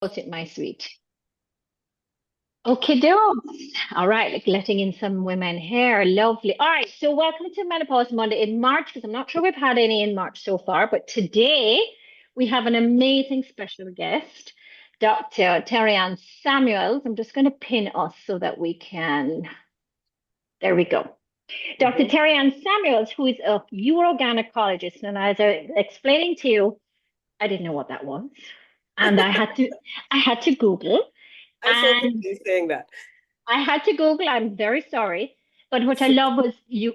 What's it, my sweet? Okay, dokes. All right, like letting in some women here. Lovely. All right, so welcome to Menopause Monday in March, because I'm not sure we've had any in March so far, but today we have an amazing special guest, Dr. Terri Ann Samuels. I'm just going to pin us so that we can. There we go. Dr. Mhm. Terri Ann Samuels, who is a urogynecologist, and as I was explaining to you, I didn't know what that was, and I had to Google. I so And appreciate you saying that. I had to Google. I'm very sorry. But what I So, love was you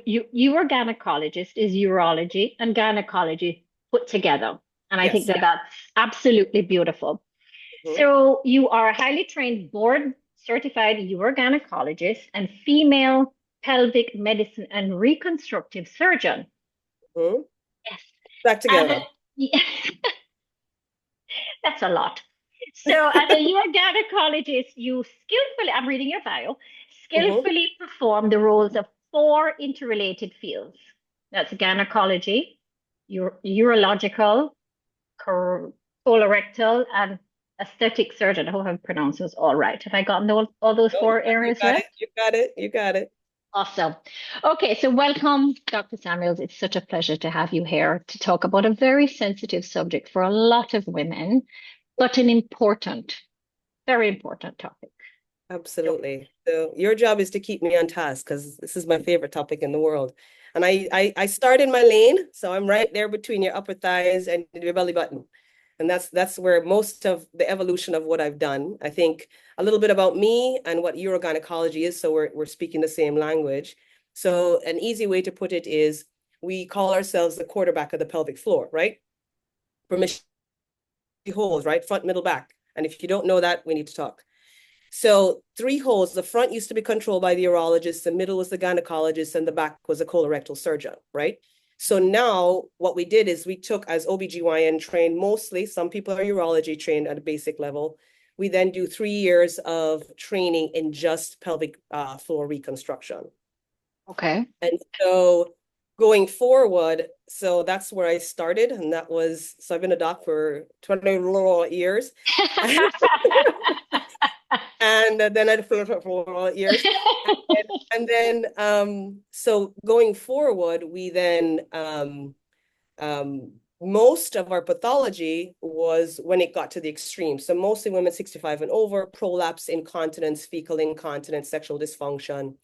are gynecologist is urology and gynecology put together. And I think yes. that that's absolutely beautiful. Mhm. So you are a highly trained board certified urogynecologist and female pelvic medicine and reconstructive surgeon. Mhm. Yes. Back As a, together. that's a lot. So, as a urogynecologist, you skillfully, I'm reading your bio, Mhm. skillfully perform the roles of four interrelated fields. That's gynecology, urological, cor- colorectal, and aesthetic surgeon. I hope I'm pronouncing this all right. Have I gotten all those Oh, four you areas got right? it. You got it. You got it. Awesome. Okay, so welcome, Dr. Samuels. It's such a pleasure to have you here to talk about a very sensitive subject for a lot of women, but an important, very important topic. Yep. Absolutely. So your job is to keep me on task because this is my favorite topic in the world. And I start in my lane, so I'm right there between your upper thighs and your belly button. And that's where most of the evolution of what I've done. I think a little bit about me and what urogynecology is, so we're speaking the same language. So an easy way to put it is we call ourselves the quarterback of the pelvic floor, right? Permission holes, right? Front, middle, back. And if you don't know that, we need to talk. So three holes. The front used to be controlled by the urologist, the middle was the gynecologist, and the back was a colorectal surgeon, right? So now what we did is we took as OBGYN trained mostly, some people are urology trained at a basic level. We then do 3 years of training in just pelvic floor reconstruction. Okay. And so going forward, so that's where I started. And that was, so I've been a doc for 20 years. And then I for years. So going forward, we then most of our pathology was when it got to the extreme. So mostly women 65 and over, prolapse, incontinence, fecal incontinence, sexual dysfunction.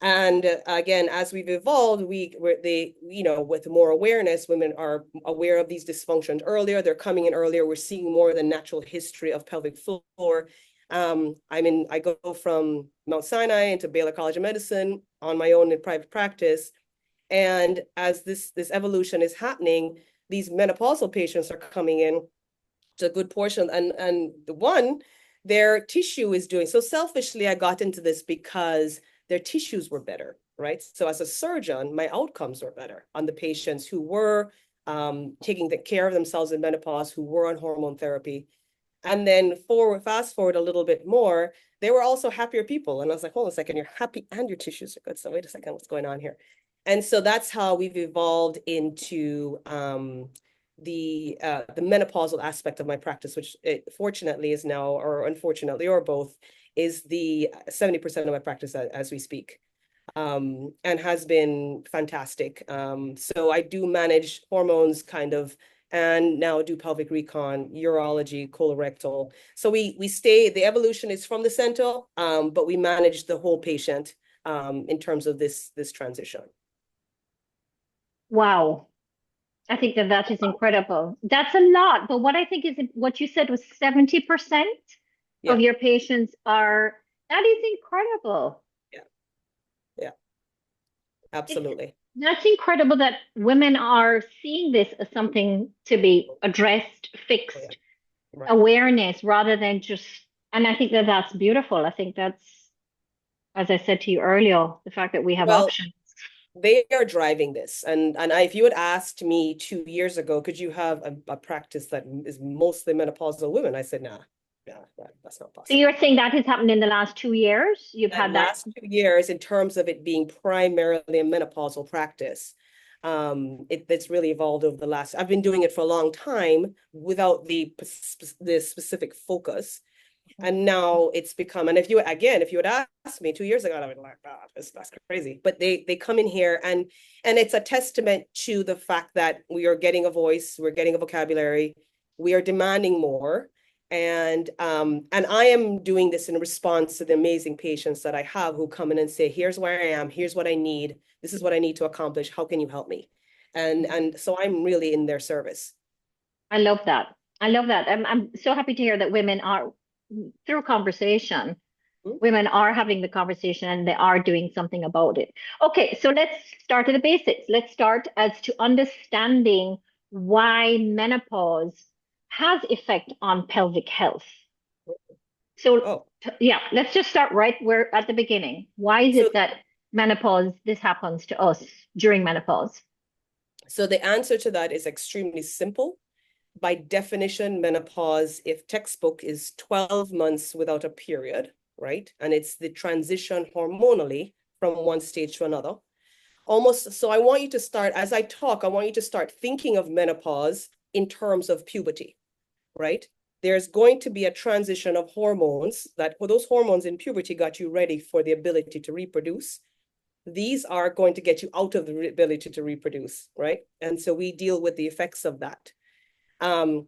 And again, as we've evolved, with more awareness, women are aware of these dysfunctions earlier. They're coming in earlier. We're seeing more of the natural history of pelvic floor. I go from Mount Sinai into Baylor College of Medicine on my own in private practice. And as this evolution is happening, these menopausal patients are coming in to a good portion. And the one, their tissue is doing so selfishly. I got into this because their tissues were better, right? So as a surgeon, my outcomes were better on the patients who were taking the care of themselves in menopause, who were on hormone therapy. And then fast forward a little bit more, they were also happier people. And I was like, hold on a second, you're happy and your tissues are good. So wait a second, what's going on here? And so that's how we've evolved into the menopausal aspect of my practice, which it fortunately is now, or unfortunately, or both, is the 70% of my practice as we speak, and has been fantastic. So I do manage hormones kind of, and now do pelvic recon, urology, colorectal. So we stay, the evolution is from the center, but we manage the whole patient in terms of this transition. Wow. I think that that is incredible. That's a lot. But what I think is what you said was 70% of Yeah, your patients are, that is incredible. yeah, yeah, It's absolutely. that's incredible that women are seeing this as something to be addressed, Oh, yeah, fixed, right. awareness rather than just, and I think that that's beautiful. I think that's, as I said to you earlier, the fact that we have Well, options. they are driving this. If you had asked me 2 years ago, could you have a practice that is mostly menopausal women? I said, nah, yeah, that's not So possible. you're saying that has happened in the last 2 years? You've The had that. last 2 years, in terms of it being primarily a menopausal practice, It's really evolved over the last, I've been doing it for a long time without the specific focus. And now it's become, and if you had asked me 2 years ago, I would be like, oh, that's crazy. But they come in here, and it's a testament to the fact that we are getting a voice, we're getting a vocabulary, we are demanding more. And I am doing this in response to the amazing patients that I have who come in and say, here's where I am, here's what I need, this is what I need to accomplish, how can you help me? And so I'm really in their service. I love that. I love that. I'm so happy to hear that women are, through conversation, Mhm. women are having the conversation and they are doing something about it. Okay, so let's start at the basics. Let's start as to understanding why menopause has effect on pelvic health. So Oh, yeah, let's just start right where at the beginning. Why is so it that menopause, this happens to us during menopause? so the answer to that is extremely simple. By definition, menopause, if textbook, is 12 months without a period, right? And it's the transition hormonally from one stage to another. Almost, so I want you to start, as I talk, I want you to start thinking of menopause in terms of puberty, right? There's going to be a transition of hormones that, well, those hormones in puberty got you ready for the ability to reproduce. These are going to get you out of the ability to reproduce, right? And so we deal with the effects of that. Um,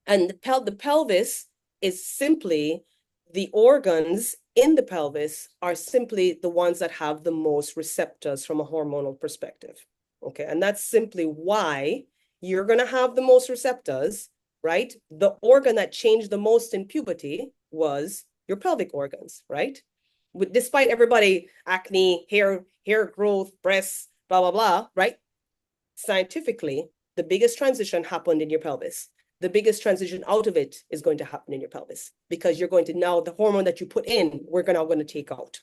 and the pelvis is simply, the organs in the pelvis are simply the ones that have the most receptors from a hormonal perspective. Okay. And that's simply why you're going to have the most receptors, right? The organ that changed the most in puberty was your pelvic organs, right? Despite everybody, acne, hair growth, breasts, blah, blah, blah, right? Scientifically, the biggest transition happened in your pelvis. The biggest transition out of it is going to happen in your pelvis, because you're going to, now the hormone that you put in, we're now going to take out.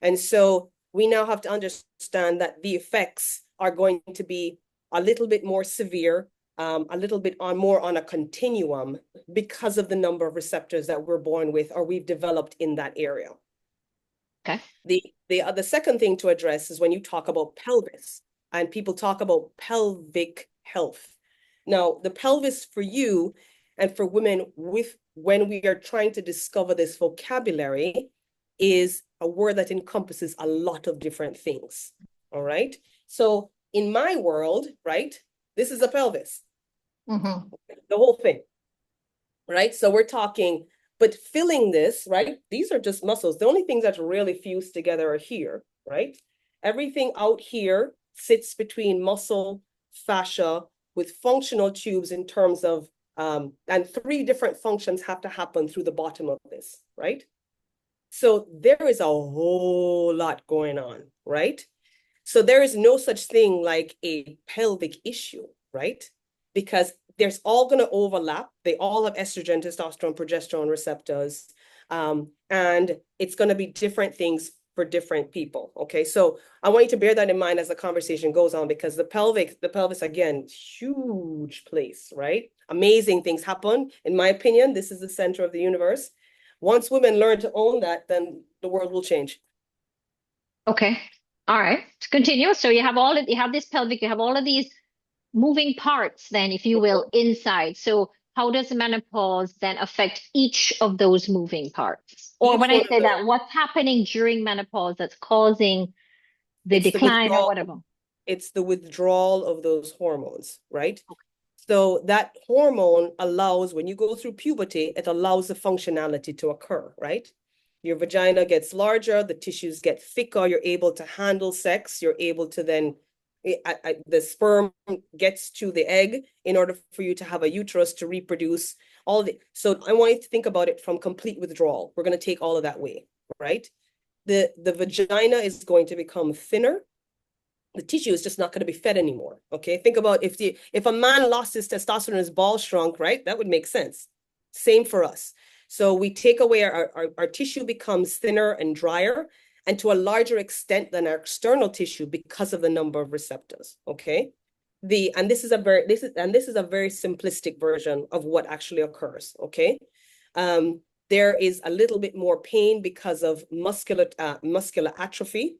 And so we now have to understand that the effects are going to be a little bit more severe, a little bit more on a continuum, because of the number of receptors that we're born with or we've developed in that area. Okay. The second thing to address is when you talk about pelvis and people talk about pelvic health. Now, the pelvis for you and for women, with when we are trying to discover this vocabulary, is a word that encompasses a lot of different things. All right. So in my world, right, this is a pelvis, Mm-hmm. the whole thing, right? So we're talking, but filling this, right? These are just muscles. The only things that really fuse together are here, right? Everything out here sits between muscle, fascia, with functional tubes in terms of, and 3 different functions have to happen through the bottom of this, right? So there is a whole lot going on, right? So there is no such thing like a pelvic issue, right? Because there's all going to overlap. They all have estrogen, testosterone, progesterone receptors. And it's going to be different things for different people. Okay. So I want you to bear that in mind as the conversation goes on, because the pelvis, again, huge place, right? Amazing things happen. In my opinion, this is the center of the universe. Once women learn to own that, then the world will change. Okay. All right. To continue. So you have this pelvic, you have all of these moving parts then, if you will, inside. So how does menopause then affect each of those moving parts? Or Each when I one of say them, that, what's happening during menopause that's causing the it's the decline or withdrawal whatever? it's the withdrawal of those hormones, right? So that hormone allows, when you go through puberty, it allows the functionality to occur, right? Your vagina gets larger, the tissues get thicker, you're able to handle sex, you're able to then, the sperm gets to the egg in order for you to have a uterus to reproduce. So I want you to think about it from complete withdrawal. We're going to take all of that away, right? The vagina is going to become thinner, the tissue is just not going to be fed anymore. Okay. Think about if a man lost his testosterone, his balls shrunk, right? That would make sense. Same for us. So we take away our tissue becomes thinner and drier, and to a larger extent than our external tissue, because of the number of receptors. Okay. This is a very simplistic version of what actually occurs. Okay. There is a little bit more pain because of muscular atrophy,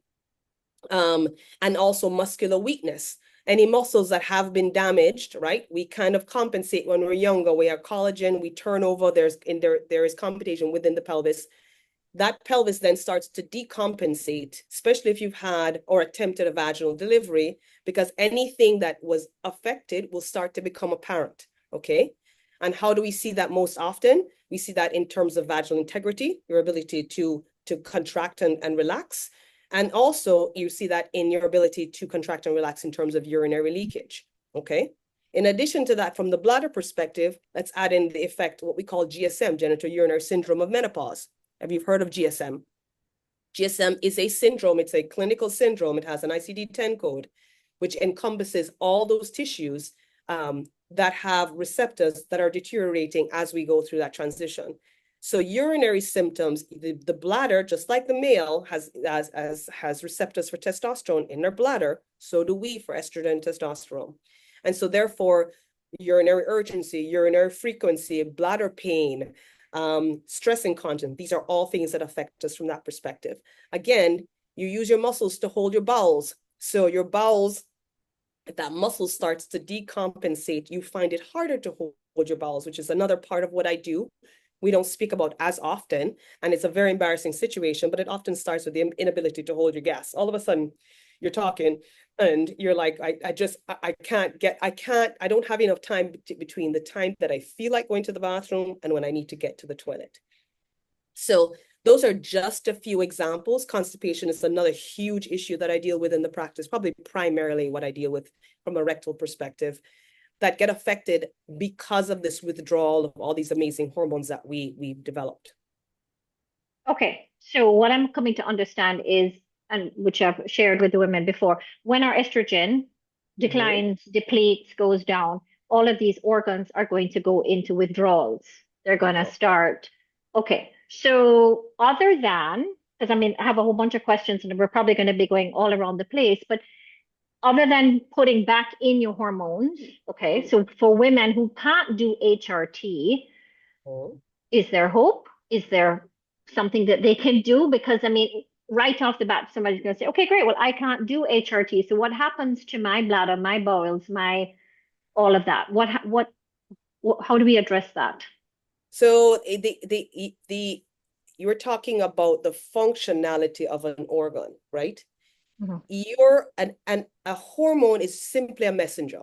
and also muscular weakness. Any muscles that have been damaged, right? We kind of compensate when we're younger. We have collagen, we turn over, there is compensation within the pelvis. That pelvis then starts to decompensate, especially if you've had or attempted a vaginal delivery, because anything that was affected will start to become apparent, okay? And how do we see that most often? We see that in terms of vaginal integrity, your ability to contract and relax. And also you see that in your ability to contract and relax in terms of urinary leakage, okay? In addition to that, from the bladder perspective, let's add in the effect, what we call GSM, genital urinary syndrome of menopause. Have you heard of GSM? GSM is a syndrome. It's a clinical syndrome. It has an ICD-10 code, which encompasses all those tissues that have receptors that are deteriorating as we go through that transition. So urinary symptoms, the bladder, just like the male has receptors for testosterone in their bladder, so do we for estrogen and testosterone. And so therefore, urinary urgency, urinary frequency, bladder pain, stress incontinence, these are all things that affect us from that perspective. Again, you use your muscles to hold your bowels. So your bowels, if that muscle starts to decompensate, you find it harder to hold your bowels, which is another part of what I do. We don't speak about as often, and it's a very embarrassing situation, but it often starts with the inability to hold your gas. All of a sudden, you're talking and you're like, I don't have enough time between the time that I feel like going to the bathroom and when I need to get to the toilet. So those are just a few examples. Constipation is another huge issue that I deal with in the practice, probably primarily what I deal with from a rectal perspective, that get affected because of this withdrawal of all these amazing hormones that we've developed. Okay, so what I'm coming to understand is, and which I've shared with the women before, when our estrogen declines, depletes, goes down, all of these organs are going to go into withdrawals. They're going to start. Okay, so other than, because I mean, I have a whole bunch of questions and we're probably going to be going all around the place, but other than putting back in your hormones, okay, so for women who can't do HRT, Oh. is there hope? Is there something that they can do? Because I mean, right off the bat, somebody's going to say, okay, great. Well, I can't do HRT. So what happens to my bladder, my bowels, my all of that? How do we address that? So you were talking about the functionality of an organ, right? Mhm. A hormone is simply a messenger,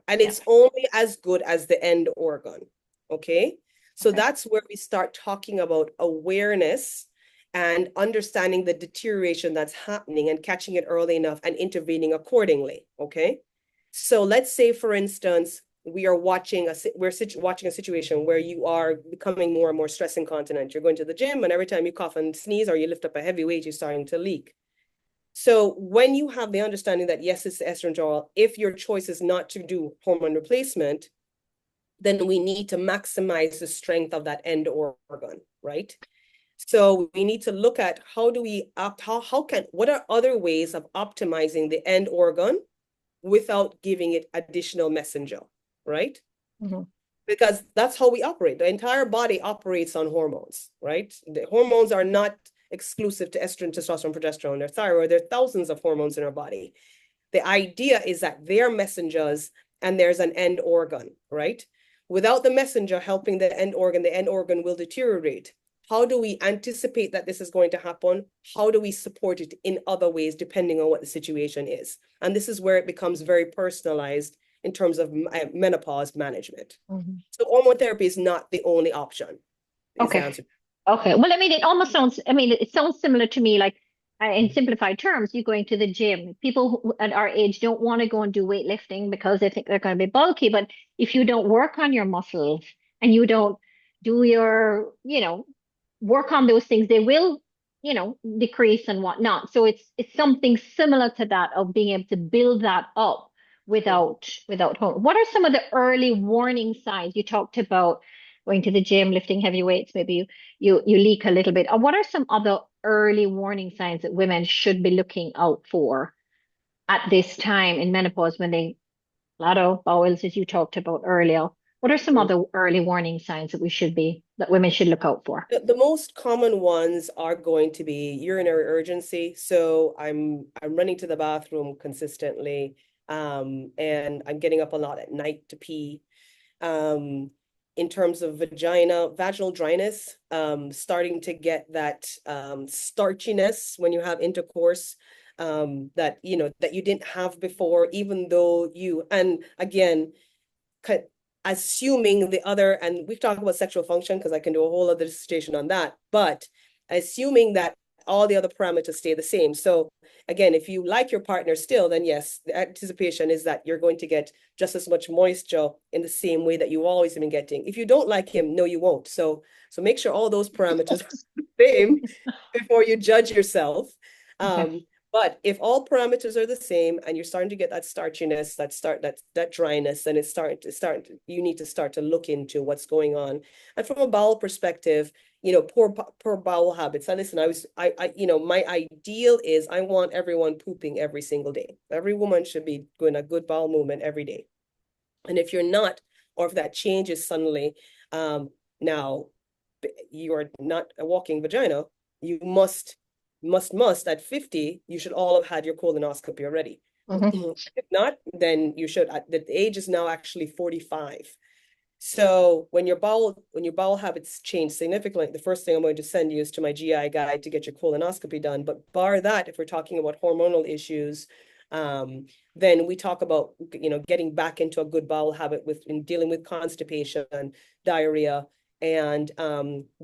and Yeah. it's only as good as the end organ. Okay. So Okay. that's where we start talking about awareness and understanding the deterioration that's happening and catching it early enough and intervening accordingly. Okay. So let's say, for instance, we're watching a situation where you are becoming more and more stress incontinent. You're going to the gym, and every time you cough and sneeze or you lift up a heavy weight, you're starting to leak. So when you have the understanding that yes, it's estrogen, if your choice is not to do hormone replacement, then we need to maximize the strength of that end organ, right? So we need to look at how do we what are other ways of optimizing the end organ without giving it additional messenger, right? Hmm. Because that's how we operate. The entire body operates on hormones, right? The hormones are not exclusive to estrogen, testosterone, progesterone, their thyroid. There are thousands of hormones in our body. The idea is that they're messengers and there's an end organ, right? Without the messenger helping the end organ will deteriorate. How do we anticipate that this is going to happen? How do we support it in other ways, depending on what the situation is? And this is where it becomes very personalized in terms of menopause management. Hmm. So hormone therapy is not the only option, is the Okay. answer. Okay. Well, I mean, it almost sounds, I mean, it sounds similar to me, like in simplified terms, you going to the gym. People at our age don't want to go and do weightlifting because they think they're going to be bulky. But if you don't work on your muscles and you don't do your, work on those things, they will, decrease and whatnot. So it's something similar to that of being able to build that up without home. What are some of the early warning signs? You talked about going to the gym, lifting heavy weights, maybe you leak a little bit. Or what are some other early warning signs that women should be looking out for at this time in menopause when they bladder, bowels, as you talked about earlier? What are some other early warning signs that women should look out for? The most common ones are going to be urinary urgency. So I'm running to the bathroom consistently. And I'm getting up a lot at night to pee. In terms of vaginal dryness, starting to get that starchiness when you have intercourse, that that you didn't have before, even though and again, assuming the other, and we've talked about sexual function because I can do a whole other dissertation on that, but assuming that all the other parameters stay the same. So again, if you like your partner still, then yes, the anticipation is that you're going to get just as much moisture in the same way that you always have been getting. If you don't like him, no, you won't. So make sure all those parameters are the same before you judge yourself. Okay. But if all parameters are the same and you're starting to get that starchiness, that dryness, then you need to start to look into what's going on. And from a bowel perspective, poor bowel habits. And listen, my ideal is I want everyone pooping every single day. Every woman should be doing a good bowel movement every day. And if you're not, or if that changes suddenly, now you are not a walking vagina, you must at 50, you should all have had your colonoscopy already. Mm-hmm. If not, then you should. The age is now actually 45. So when your bowel habits change significantly, the first thing I'm going to send you is to my GI guide to get your colonoscopy done. But bar that, if we're talking about hormonal issues, then we talk about getting back into a good bowel habit in dealing with constipation, diarrhea, and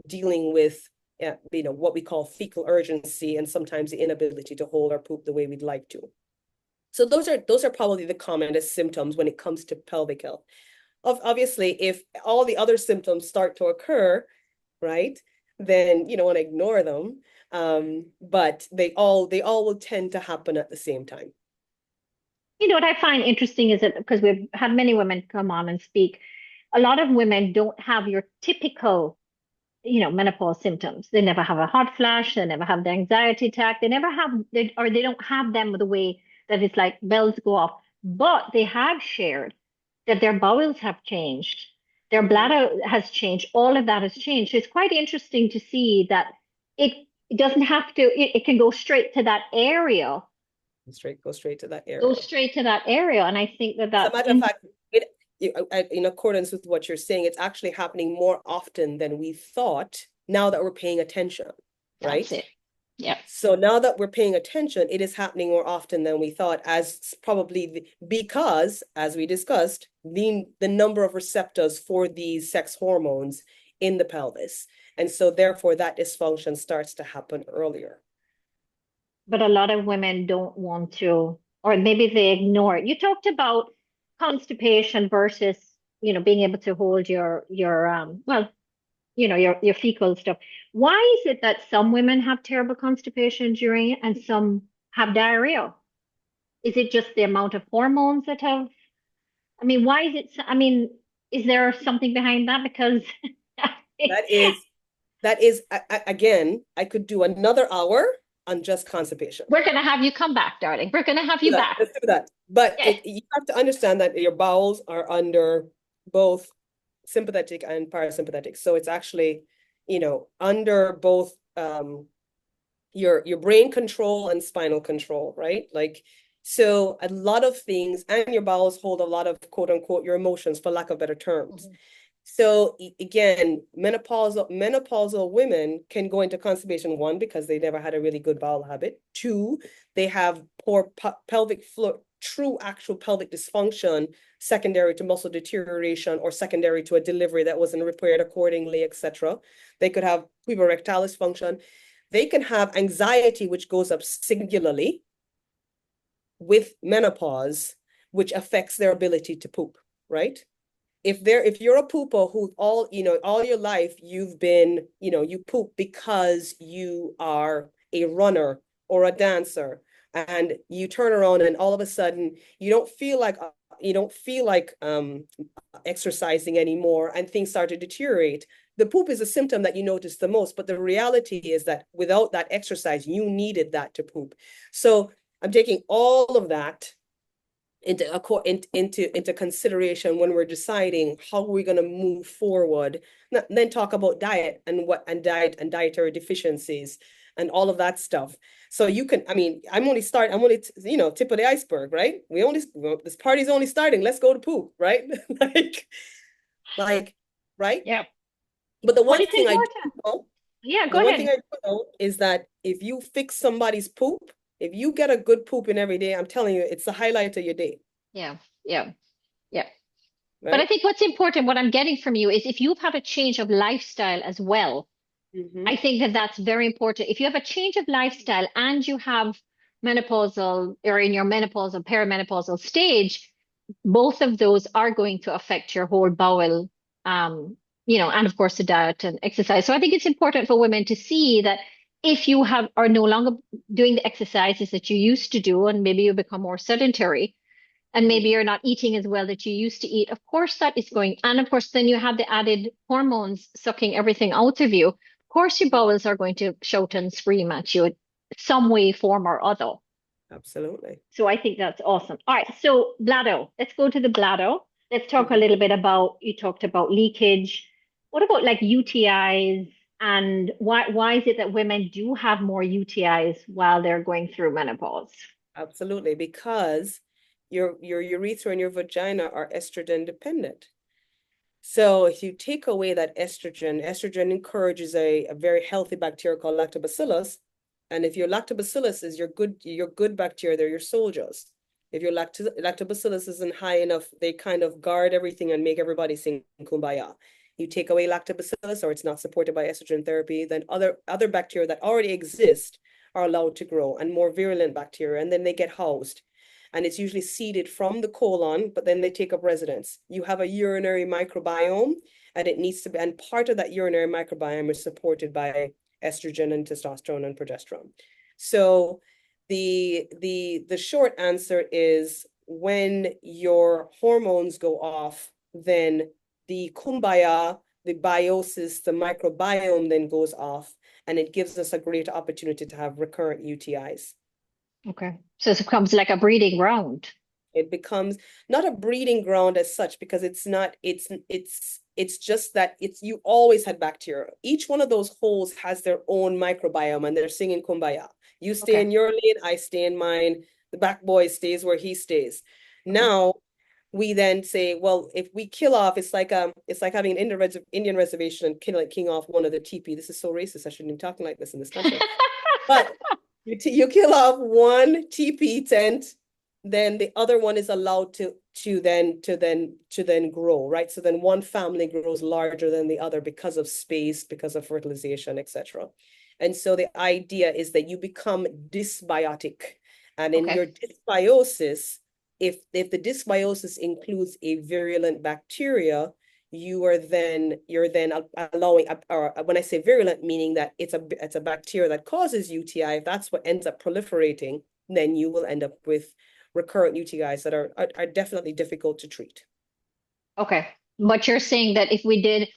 dealing with what we call fecal urgency, and sometimes the inability to hold our poop the way we'd like to. So those are probably the commonest symptoms when it comes to pelvic health. Obviously, if all the other symptoms start to occur, right, then you don't want to ignore them. But they all will tend to happen at the same time. What I find interesting is that because we've had many women come on and speak, a lot of women don't have your typical, menopause symptoms. They never have a hot flash, they never have the anxiety attack, they never have, or they don't have them the way that it's like bells go off. But they have shared that their bowels have changed, their bladder has changed, all of that has changed. So it's quite interesting to see that it doesn't have to, it can go straight to that area. Go straight to that Go area. straight to that area. And I think that As a that's matter of fact, in accordance with what you're saying, it's actually happening more often than we thought now that we're paying attention, right? that's it. Yeah. So now that we're paying attention, it is happening more often than we thought, as probably because, as we discussed, the number of receptors for these sex hormones in the pelvis. And so therefore that dysfunction starts to happen earlier. But a lot of women don't want to, or maybe they ignore it. You talked about constipation versus, being able to hold your fecal stuff. Why is it that some women have terrible constipation during it and some have diarrhea? Is it just the amount of hormones that have, why is it, is there something behind that? Because that is again, I could do another hour on just constipation. we're going to have you come back, darling. We're going to have you back. Let's do that. But Yes. you have to understand that your bowels are under both sympathetic and parasympathetic. So it's actually, under both your brain control and spinal control, right? Like, so a lot of things, and your bowels hold a lot of quote unquote your emotions, for lack of better terms. Mm-hmm. So again, menopausal women can go into constipation, one, because they never had a really good bowel habit. Two, they have poor pelvic floor, true actual pelvic dysfunction, secondary to muscle deterioration or secondary to a delivery that wasn't repaired accordingly, etc. They could have puborectal dysfunction. They can have anxiety, which goes up singularly with menopause, which affects their ability to poop, right? If you're a pooper who all your life you've been, you poop because you are a runner or a dancer, and you turn around and all of a sudden you don't feel like exercising anymore, and things start to deteriorate. The poop is a symptom that you notice the most, but the reality is that without that exercise, you needed that to poop. So I'm taking all of that into consideration when we're deciding how we're going to move forward. Then talk about diet and dietary deficiencies. and all of that stuff. So you can, I mean, I'm only, tip of the iceberg, right? This party's only starting. Let's go to poop, right? like, like, right? Yeah. But the But one it's thing I do important. know, Yeah, the go one thing ahead. I do know is that if you fix somebody's poop, if you get a good poop in every day, I'm telling you, it's the highlight of your day, Yeah, yeah, yeah. But I right? think what's important, what I'm getting from you is if you've had a change of lifestyle as well, Mm-hmm. I think that that's very important. If you have a change of lifestyle and you have menopausal or in your menopausal, perimenopausal stage, both of those are going to affect your whole bowel, and of course the diet and exercise. So I think it's important for women to see that if you are no longer doing the exercises that you used to do, and maybe you become more sedentary, and maybe you're not eating as well that you used to eat, of course that is going, and of course then you have the added hormones sucking everything out of you. Of course your bowels are going to shout and scream at you in some way, form, or other. Absolutely. So I think that's awesome. All right, so bladder. Let's go to the bladder. Let's talk a Mm-hmm. little bit about, you talked about leakage. What about like UTIs, and why is it that women do have more UTIs while they're going through menopause? Absolutely, because your urethra and your vagina are estrogen dependent. So if you take away that estrogen encourages a very healthy bacteria called lactobacillus. And if your lactobacillus is your good bacteria, they're your soldiers. If your lactobacillus isn't high enough, they kind of guard everything and make everybody sing kumbaya. You take away lactobacillus, or it's not supported by estrogen therapy, then other bacteria that already exist are allowed to grow, and more virulent bacteria, and then they get housed, and it's usually seeded from the colon, but then they take up residence. You have a urinary microbiome, and it needs to be, and part of that urinary microbiome is supported by estrogen and testosterone and progesterone. So the short answer is when your hormones go off, then the kumbaya, the biosis, the microbiome then goes off, and it gives us a great opportunity to have recurrent UTIs. Okay. So it becomes like a breeding ground. It becomes not a breeding ground as such, because it's not, it's just that it's, you always had bacteria. Each one of those holes has their own microbiome, and they're singing kumbaya. You stay Okay. in your lane, I stay in mine. The back boy stays where he stays. Okay. Now we then say, well, if we kill off, it's like having an Indian reservation and killing off one of the teepee. This is so racist. I shouldn't be talking like this in this country. But you kill off one TP tent, then the other one is allowed to then grow, right? So then one family grows larger than the other because of space, because of fertilization, etc. And so the idea is that you become dysbiotic. And in Okay. your dysbiosis, if the dysbiosis includes a virulent bacteria, you're then allowing, or when I say virulent, meaning that it's a bacteria that causes UTI. If that's what ends up proliferating, then you will end up with recurrent UTIs that are definitely difficult to treat. Okay. But you're saying that if we did,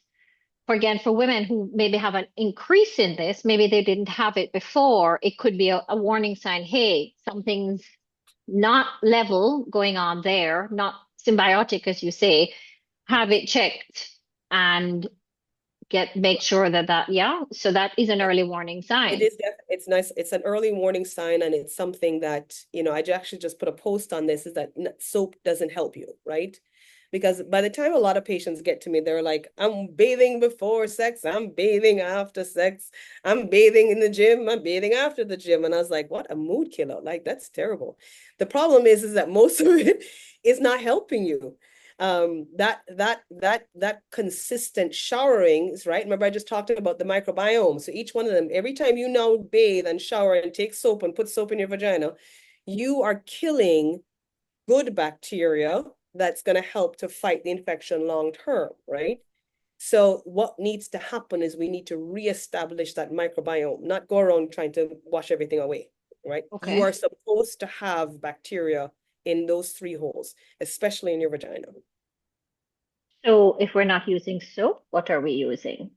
again, for women who maybe have an increase in this, maybe they didn't have it before, it could be a warning sign. Hey, something's not level going on there, not symbiotic, as you say. Have Yes. it checked and make sure yeah. So that is an early warning It sign. is it's nice. It's an early warning sign, and it's something that, I actually just put a post on this, is that soap doesn't help you, right? Because by the time a lot of patients get to me, they're like, I'm bathing before sex, I'm bathing after sex, I'm bathing in the gym, I'm bathing after the gym. And I was like, what a mood killer. Like, that's terrible. The problem is that most of it is not helping you. That consistent showering is right. Remember, I just talked about the microbiome. So each one of them, every time you now bathe and shower and take soap and put soap in your vagina, you are killing good bacteria that's going to help to fight the infection long term, right? So what needs to happen is we need to reestablish that microbiome, not go around trying to wash everything away, right? You Okay. are supposed to have bacteria in those three holes, especially in your vagina. So if we're not using soap, what are we using?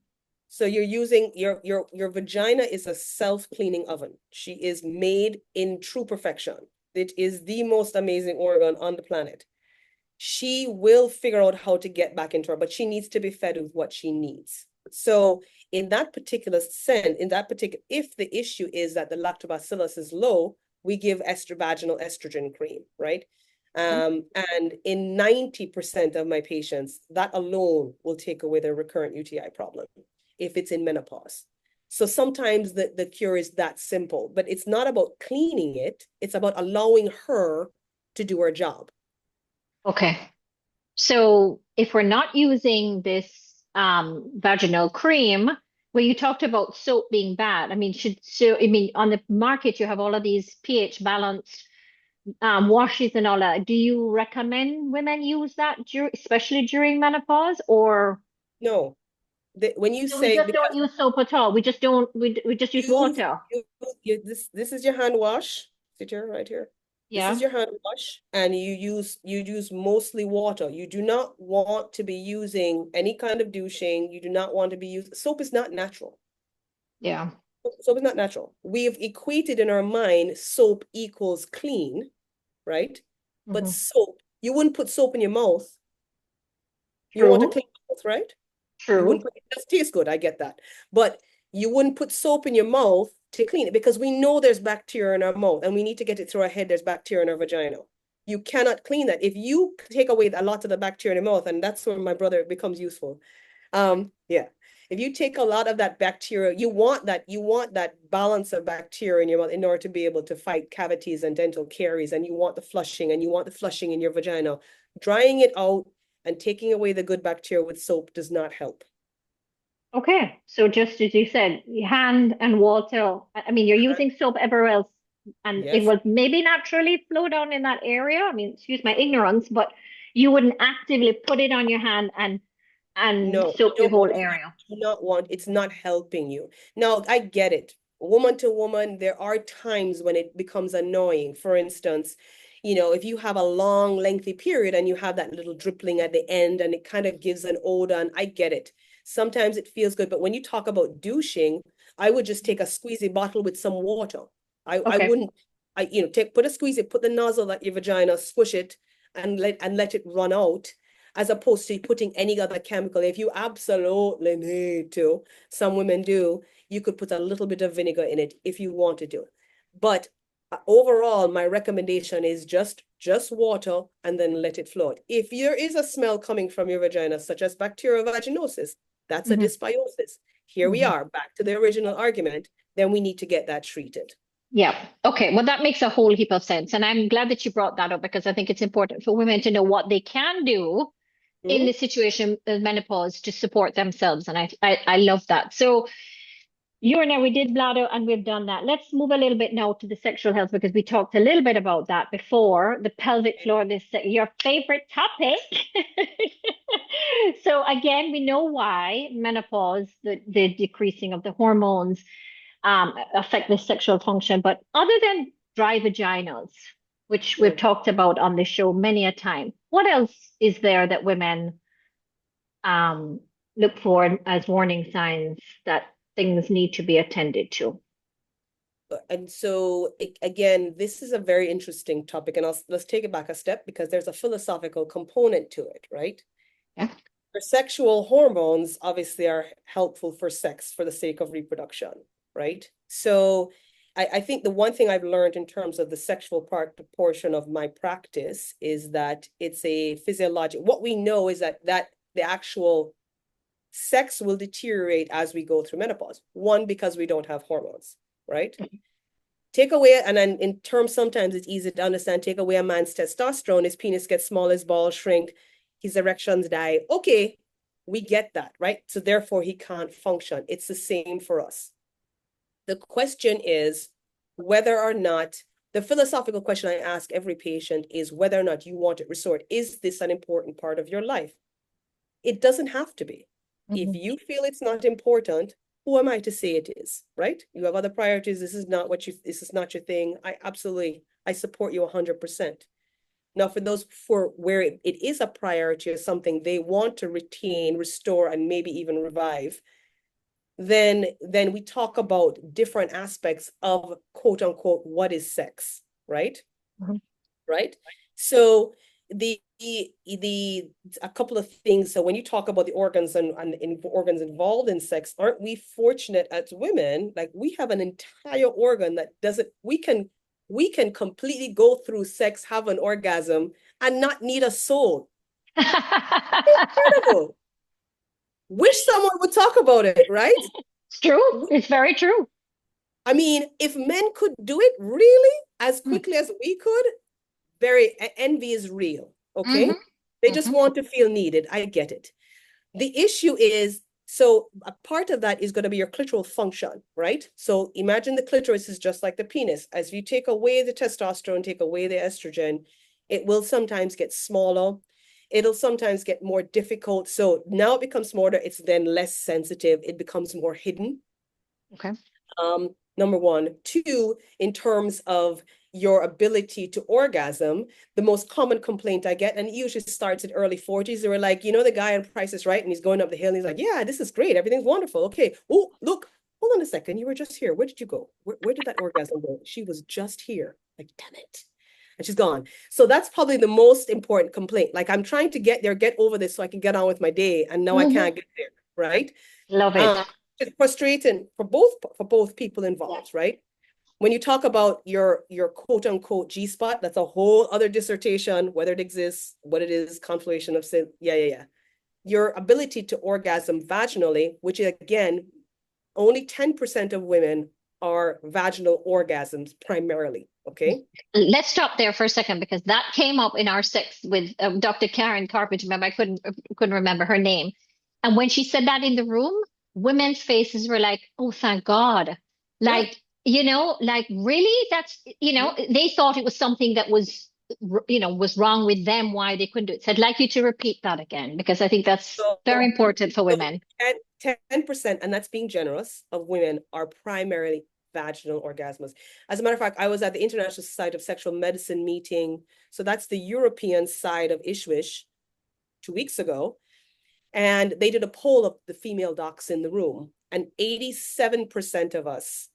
So you're using your vagina is a self-cleaning oven. She is made in true perfection. It is the most amazing organ on the planet. She will figure out how to get back into her, but she needs to be fed with what she needs. So in that particular sense, if the issue is that the lactobacillus is low, we give vaginal estrogen cream, right? And in 90% of my patients, that alone will take away their recurrent UTI problem if it's in menopause. So sometimes the cure is that simple, but it's not about cleaning it. It's about allowing her to do her job. Okay. So if we're not using this vaginal cream, well, you talked about soap being bad. I mean, on the market you have all of these pH balanced washes and all that. Do you recommend women use that especially during menopause, or No, when you so we say, just don't because use soap at all? We just don't. We just use use, water. this is your hand wash. Sit here, right here. This is Yeah. your hand wash, and you use mostly water. You do not want to be using any kind of douching. You do not want to be using soap is not natural. Yeah. Soap is not natural. We've equated in our mind soap equals clean, right? But Hmm. soap, you wouldn't put soap in your mouth. You want a True. clean mouth, right? You True. wouldn't put it does taste good, I get that. But you wouldn't put soap in your mouth to clean it because we know there's bacteria in our mouth and we need to get it through our head. There's bacteria in our vagina. You cannot clean that. If you take away a lot of the bacteria in your mouth, and that's where my brother becomes useful. Yeah. If you take a lot of that bacteria, you want that balance of bacteria in your mouth in order to be able to fight cavities and dental caries, and you want the flushing in your vagina. Drying it out and taking away the good bacteria with soap does not help. Okay. So just as you said, hand and water. I mean, you're using soap everywhere else, and it Yes. will maybe naturally flow down in that area. I mean, excuse my ignorance, but you wouldn't actively put it on your hand and No, soap you your don't whole want, area. you do not want, it's not helping you. Now, I get it. Woman to woman, there are times when it becomes annoying. For instance, if you have a long, lengthy period and you have that little dripping at the end and it kind of gives an odor, and I get it. Sometimes it feels good, but when you talk about douching, I would just take a squeezy bottle with some water. I Okay. wouldn't, put a squeezy, put the nozzle at your vagina, squish it and let it run out as opposed to putting any other chemical. If you absolutely need to, some women do, you could put a little bit of vinegar in it if you want to do it. But overall, my recommendation is just water and then let it float. If there is a smell coming from your vagina, such as bacterial vaginosis, that's a Hmm. dysbiosis. Here we Hmm. are, back to the original argument, then we need to get that treated. Yeah. Okay. Well, that makes a whole heap of sense. And I'm glad that you brought that up because I think it's important for women to know what they can do in the Hmm. situation of menopause to support themselves. And I love that. So you and I, we did bladder and we've done that. Let's move a little bit now to the sexual health because we talked a little bit about that before, the pelvic floor, your favorite topic. So again, we know why menopause, the decreasing of the hormones, affect the sexual function. But other than dry vaginas, which we've Mm. talked about on the show many a time, what else is there that women um, look for as warning signs that things need to be attended to? And so again, this is a very interesting topic, and let's take it back a step because there's a philosophical component to it, right? Yeah. Your sexual hormones obviously are helpful for sex for the sake of reproduction, right? So I think the one thing I've learned in terms of the sexual portion of my practice is that it's a physiologic. What we know is that the actual sex will deteriorate as we go through menopause. One, because we don't have hormones, right? Take away, and then in terms, sometimes it's easy to understand, take away a man's testosterone, his penis gets small, his balls shrink, his erections die. Okay, we get that, right? So therefore he can't function. It's the same for us. The question is whether or not, the philosophical question I ask every patient is whether or not you want it restored. Is this an important part of your life? It doesn't have to be. If Mhm. you feel it's not important, who am I to say it is, right? You have other priorities. This is not your thing. I support you 100%. Now, for those for where it is a priority or something they want to retain, restore, and maybe even revive, then we talk about different aspects of quote unquote what is sex, right? Mhm. Right? So the a couple of things. So when you talk about the organs and organs involved in sex, aren't we fortunate as women? Like we have an entire organ that doesn't, we can completely go through sex, have an orgasm, and not need a soul. Incredible. Wish someone would talk about it, right? It's true. It's very true. I mean, if men could do it really as Mm. quickly as we could, very envy is real. Okay. Hmm. They just Hmm. want to feel needed. I get it. The issue is, so a part of that is going to be your clitoral function, right? So imagine the clitoris is just like the penis. As you take away the testosterone, take away the estrogen, it will sometimes get smaller. It'll sometimes get more difficult. So now it becomes smaller. It's then less sensitive. It becomes more hidden. Okay. Number one. Two, in terms of your ability to orgasm, the most common complaint I get, and it usually starts at early 40s, they were like, you know, the guy on Price is Right, and he's going up the hill, and he's like, yeah, this is great. Everything's wonderful. Okay. Oh, look, hold on a second. You were just here. Where did you go? Where did that orgasm go? She was just here. Like, damn it. And she's gone. So that's probably the most important complaint. Like, I'm trying to get there, get over this so I can get on with my day. And now I Hmm. can't get there. Right. Love it. Um, it's frustrating for both people involved, right? When you talk about your quote unquote G spot, that's a whole other dissertation, whether it exists, what it is, conflation of sin. Yeah. Your ability to orgasm vaginally, which again, only 10% of women are vaginal orgasms primarily. Okay. Let's stop there for a second because that came up in our six with Dr. Karen Carpenter. Remember, I couldn't remember her name. And when she said that in the room, women's faces were like, "Oh, thank God!" Yeah. Like, like really, they thought it was something that was wrong with them, why they couldn't do it. So I'd like you to repeat that again because I think that's So, very important for so women. 10%, and that's being generous, of women are primarily vaginal orgasms. As a matter of fact, I was at the International Society of Sexual Medicine meeting. So that's the European side of ISWISH 2 weeks ago. And they did a poll of the female docs in the room, and 87% of us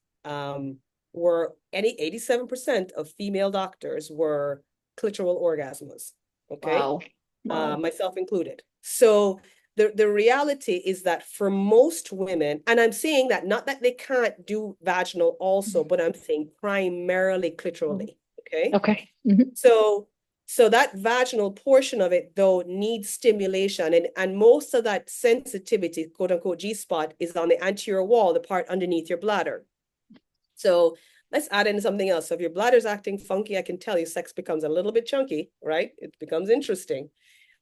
were 87% of female doctors were clitoral orgasms. Okay. Wow. Wow. Myself included. So the reality is that for most women, and I'm saying that not that they can't do vaginal also, but I'm saying primarily Mhm. clitorally. Okay. Okay. Hmm. So that vaginal portion of it though needs stimulation, and most of that sensitivity, quote unquote G spot, is on the anterior wall, the part underneath your bladder. So let's add in something else. So if your bladder's acting funky, I can tell you sex becomes a little bit chunky, right? It becomes interesting.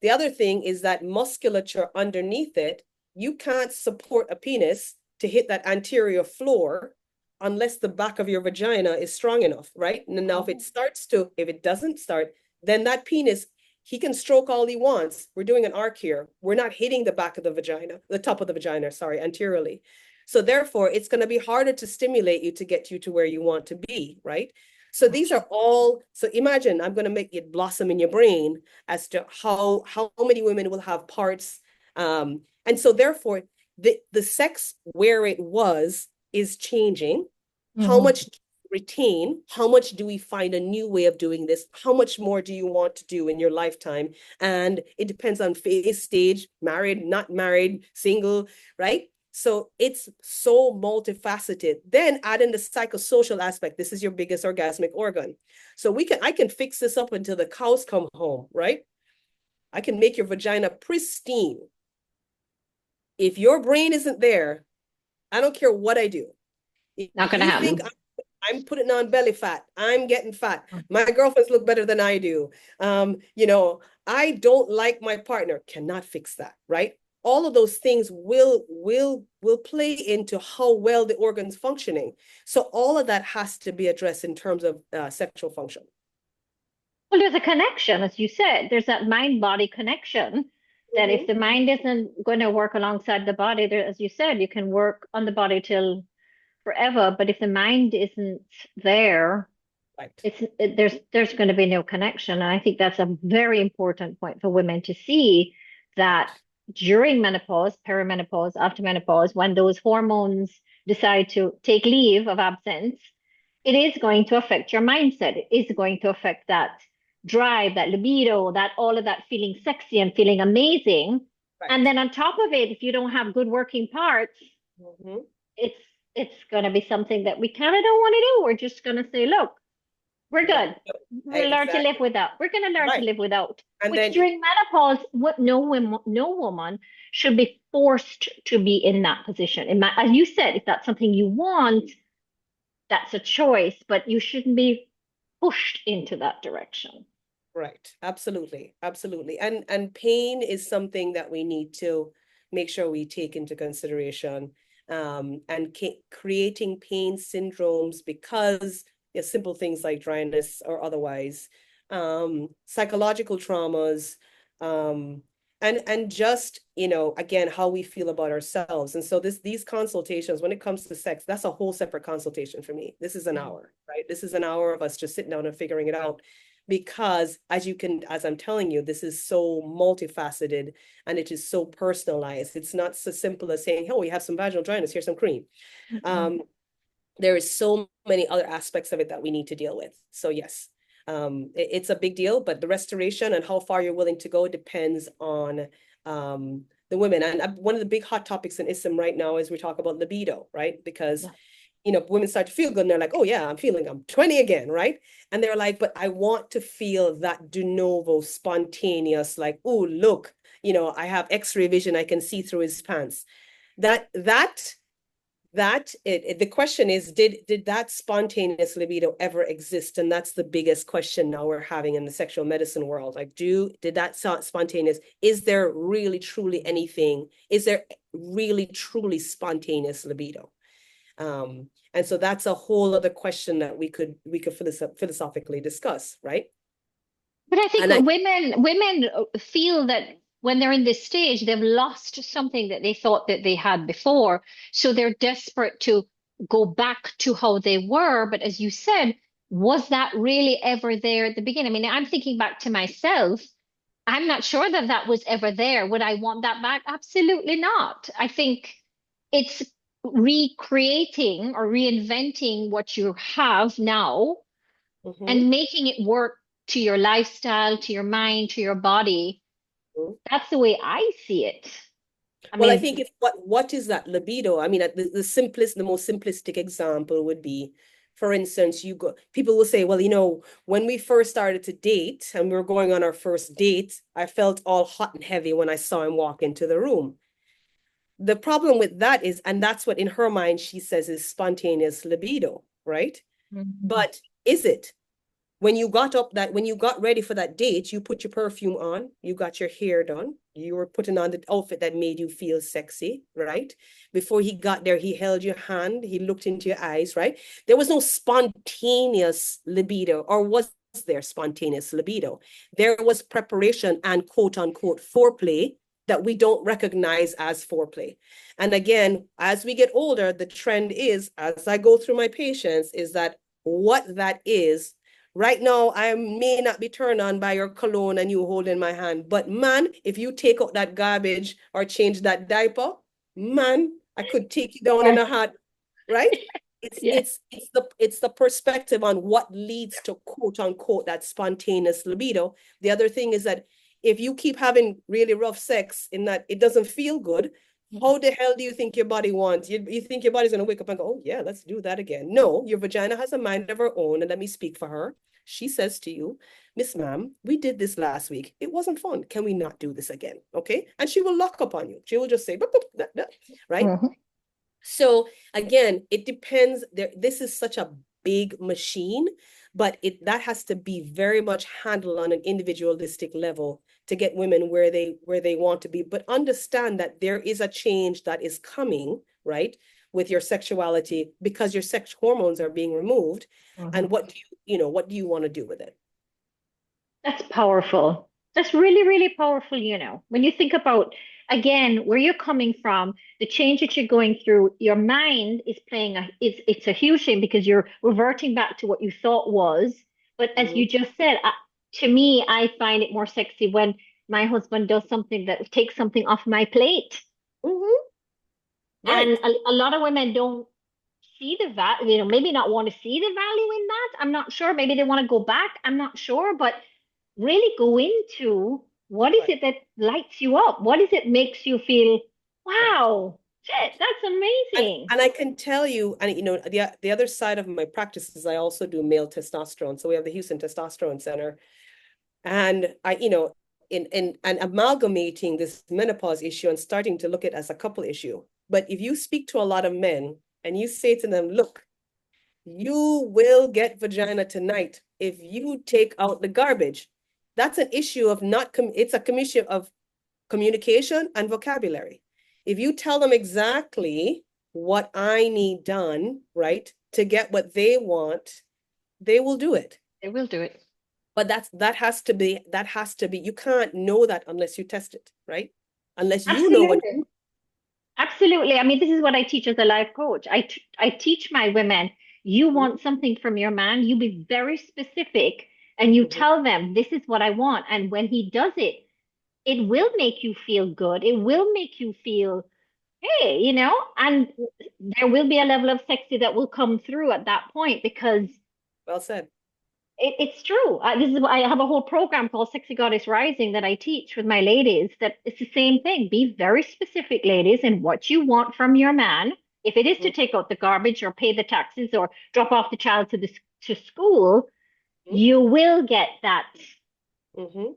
The other thing is that musculature underneath it, you can't support a penis to hit that anterior floor unless the back of your vagina is strong enough, right? And now if it doesn't start, then that penis, he can stroke all he wants. We're doing an arc here. We're not hitting the back of the vagina, the top of the vagina, sorry, anteriorly. So therefore, it's going to be harder to stimulate you to get you to where you want to be, right? So these are all, so imagine I'm going to make it blossom in your brain as to how many women will have parts. And so therefore, the sex where it was is changing. How Hmm. much retain? How much do we find a new way of doing this? How much more do you want to do in your lifetime? And it depends on phase, stage, married, not married, single, right? So it's so multifaceted. Then add in the psychosocial aspect. This is your biggest orgasmic organ. So I can fix this up until the cows come home, right? I can make your vagina pristine. If your brain isn't there, I don't care what I do. Not If going to you think happen. I'm putting on belly fat, I'm getting fat, my girlfriends look better than I do. I don't like my partner, cannot fix that, right? All of those things will play into how well the organ's functioning. So all of that has to be addressed in terms of sexual function. Well, there's a connection, as you said. There's that mind-body connection that if Mhm. the mind isn't going to work alongside the body, there, as you said, you can work on the body till forever. But if the mind isn't there, Right. there's going to be no connection. And I think that's a very important point for women to see Right. that during menopause, perimenopause, after menopause, when those hormones decide to take leave of absence, it is going to affect your mindset. It is going to affect that drive, that libido, that all of that feeling sexy and feeling amazing. And Right. then on top of it, if you don't have good working parts, Mhm. it's it's going to be something that we kind of don't want to do. We're just going to say, look, we're Yeah. good. We'll learn to live Exactly. without. We're going to learn to Right. live without. And Which then during menopause, what no woman should be forced to be in that position. As you said, if that's something you want, that's a choice, but you shouldn't be pushed into that direction. right. Absolutely. Absolutely. And pain is something that we need to make sure we take into consideration. And creating pain syndromes because simple things like dryness or otherwise, psychological traumas, um, and just, again, how we feel about ourselves. And so these consultations, when it comes to sex, that's a whole separate consultation for me. This is an Mm. hour, right? This is an hour of us just sitting down and figuring it out because as I'm telling you, this is so multifaceted and it is so personalized. It's not so simple as saying, oh, we have some vaginal dryness, here's some cream. Mm-mm. Um, there is so many other aspects of it that we need to deal with. So yes, it's a big deal, but the restoration and how far you're willing to go depends on the women. And one of the big hot topics in ISM right now is we talk about libido, right? Because Yeah. women start to feel good and they're like, oh yeah, I'm 20 again, right? And they're like, but I want to feel that de novo spontaneous, like, oh, look, I have X-ray vision, I can see through his pants. The question is, did that spontaneous libido ever exist? And that's the biggest question now we're having in the sexual medicine world. Like, did that spontaneous, is there really truly anything? Is there really truly spontaneous libido? And so that's a whole other question that we could philosophically discuss, right? But I think And I women feel that when they're in this stage, they've lost something that they thought that they had before. So they're desperate to go back to how they were. But as you said, was that really ever there at the beginning? I mean, I'm thinking back to myself. I'm not sure that that was ever there. Would I want that back? Absolutely not. I think it's recreating or reinventing what you have now Mhm. and making it work to your lifestyle, to your mind, to your body. Mhm. That's the way I see it. I Well, I mean, think if what is that libido? I mean, the most simplistic example would be, for instance, people will say, well, when we first started to date and we were going on our first date, I felt all hot and heavy when I saw him walk into the room. The problem with that is, and that's what in her mind she says is spontaneous libido, right? Mhm. But is it? When you got ready for that date, you put your perfume on, you got your hair done, you were putting on the outfit that made you feel sexy, right? Before he got there, he held your hand, he looked into your eyes, right? There was no spontaneous libido, or was there spontaneous libido? There was preparation and quote unquote foreplay that we don't recognize as foreplay. And again, as we get older, the trend is, as I go through my patients, is that what that is. Right now, I may not be turned on by your cologne and you holding my hand, but man, if you take out that garbage or change that diaper, man, I could take you down in Yes, a heart, right? It's yes. it's it's the perspective on what leads to quote unquote that spontaneous libido. The other thing is that if you keep having really rough sex in that it doesn't feel good, how the hell do you think your body wants? You think your body's gonna wake up and go, oh yeah, let's do that again. No, your vagina has a mind of her own, and let me speak for her. She says to you, Miss Ma'am, we did this last week. It wasn't fun. Can we not do this again? Okay. And she will lock up on you. She will just say, "Bup, bup, bup, bup," right? Mhm. So again, it depends. This is such a big machine, but that has to be very much handled on an individualistic level to get women where they want to be. But understand that there is a change that is coming, right, with your sexuality because your sex hormones are being removed. And Mhm. what do you want to do with it? That's powerful. That's really, really powerful, you know. When you think about, again, where you're coming from, the change that you're going through, your mind is playing it's a huge thing because you're reverting back to what you thought was. But as Mhm. you just said, to me, I find it more sexy when my husband does something that takes something off my plate. Mhm. And Right. a lot of women don't see the value, maybe not want to see the value in that. I'm not sure. Maybe they want to go back. I'm not sure. But really go into what is Right. it that lights you up? What is it makes you feel, Right. wow, shit, that's amazing. And I can tell you, and the other side of my practice is I also do male testosterone. So we have the Houston Testosterone Center, and in and amalgamating this menopause issue and starting to look at it as a couple issue. But if you speak to a lot of men and you say to them, look, you will get vagina tonight if you take out the garbage. That's an issue of not it's a commission of communication and vocabulary. If you tell them exactly what I need done, right, to get what they want, they will do it. They will do it. But that has to be, you can't know that unless you test it, right? Unless you know what Absolutely. you. Absolutely. I mean, this is what I teach as a life coach. I teach my women, you Mhm, want something from your man, you be very specific and you mhm. tell them, this is what I want. And when he does it, it will make you feel good. It will make you feel, hey, and there will be a level of sexy that will come through at that point because Well said. it's true. This is I have a whole program called Sexy Goddess Rising that I teach with my ladies. That it's the same thing. Be very specific, ladies, in what you want from your man. If it is to Mhm, take out the garbage or pay the taxes or drop off the child to school, you will get that mhm,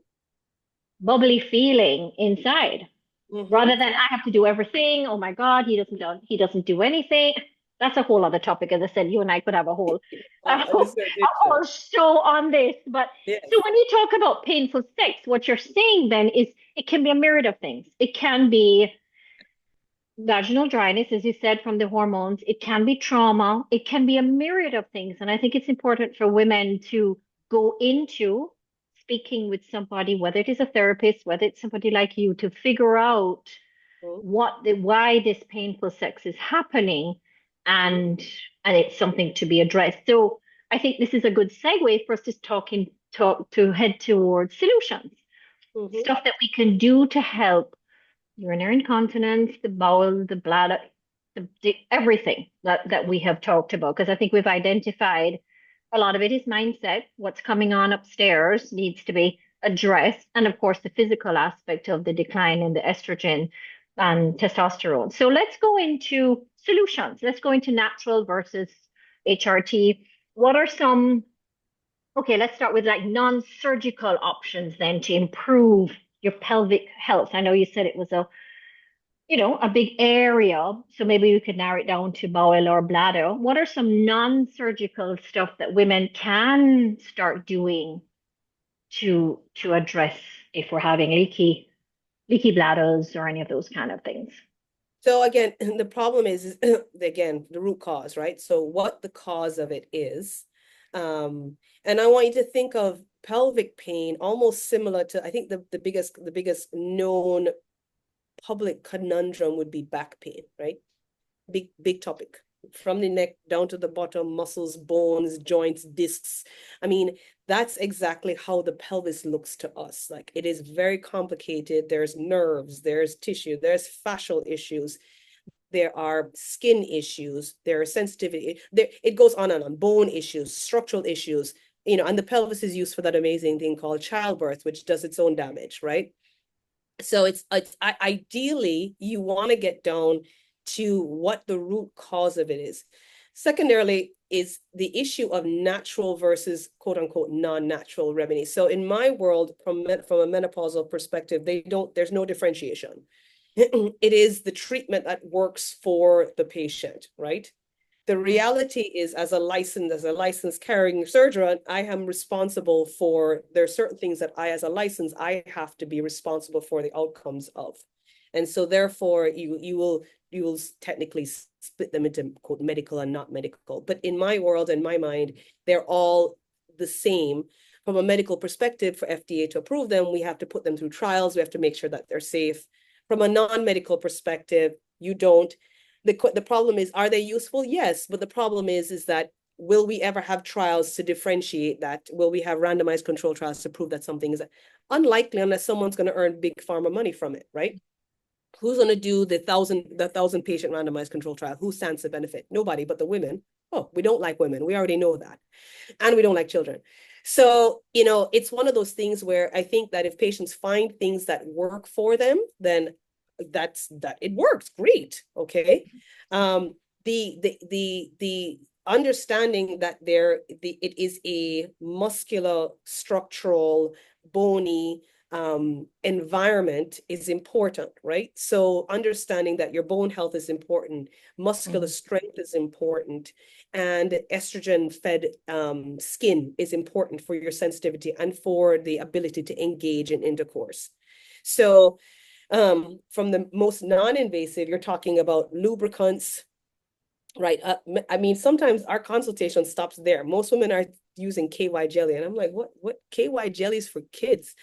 bubbly feeling inside. mhm. Rather than I have to do everything. Oh my God, he doesn't do anything. That's a whole other topic. As I said, you and I could have a whole Understood. a whole show on this. But Yes. so when you talk about painful sex, what you're saying then is it can be a myriad of things. It can be vaginal dryness, as you said, from the hormones. It can be trauma. It can be a myriad of things. And I think it's important for women to go into speaking with somebody, whether it is a therapist, whether it's somebody like you, to figure out Mhm, why this painful sex is happening mhm, and it's something to be addressed. So I think this is a good segue for us to talk to head towards solutions, mhm. stuff that we can do to help urinary incontinence, the bowel, the bladder, everything that we have talked about. Because I think we've identified a lot of it is mindset. What's coming on upstairs needs to be addressed. And of course, the physical aspect of the decline in the estrogen and testosterone. So let's go into solutions. Let's go into natural versus HRT. What are some, okay, let's start with like non-surgical options then to improve your pelvic health. I know you said it was a big area. So maybe we could narrow it down to bowel or bladder. What are some non-surgical stuff that women can start doing to address if we're having leaky bladders or any of those kind of things? So again, the problem is again the root cause, right? So what the cause of it is, and I want you to think of pelvic pain almost similar to, I think the biggest known public conundrum would be back pain, right? Big topic from the neck down to the bottom, muscles, bones, joints, discs. I mean, that's exactly how the pelvis looks to us. Like it is very complicated. There's nerves, there's tissue, there's fascial issues, there are skin issues, there are sensitivity, there it goes on and on, bone issues, structural issues, and the pelvis is used for that amazing thing called childbirth, which does its own damage, right? So it's ideally you want to get down to what the root cause of it is. Secondarily is the issue of natural versus quote unquote non-natural remedies. So in my world, from a menopausal perspective, there's no differentiation. It is the treatment that works for the patient, right? The Mm. reality is, as a licensed carrying surgeon, I am responsible for, there are certain things that as a license, I have to be responsible for the outcomes of. And so therefore you will technically split them into quote medical and not medical. But in my world, in my mind, they're all the same. From a medical perspective, for FDA to approve them, we have to put them through trials. We have to make sure that they're safe. From a non-medical perspective, you don't. The problem is, are they useful? Yes, but the problem is that will we ever have trials to differentiate that? Will we have randomized control trials to prove that something is unlikely unless someone's going to earn big pharma money from it, right? Who's going to do the thousand patient randomized control trial? Who stands to benefit? Nobody but the women. Oh, we don't like women. We already know that. And we don't like children. So, it's one of those things where I think that if patients find things that work for them, then that it works great. Okay. The understanding that it is a muscular, structural, bony environment is important, right? So understanding that your bone health is important, muscular Mhm. strength is important, and estrogen fed skin is important for your sensitivity and for the ability to engage in intercourse. So from the most non-invasive, you're talking about lubricants, right? I mean, sometimes our consultation stops there. Most women are using KY jelly, and I'm like, what KY jelly is for kids?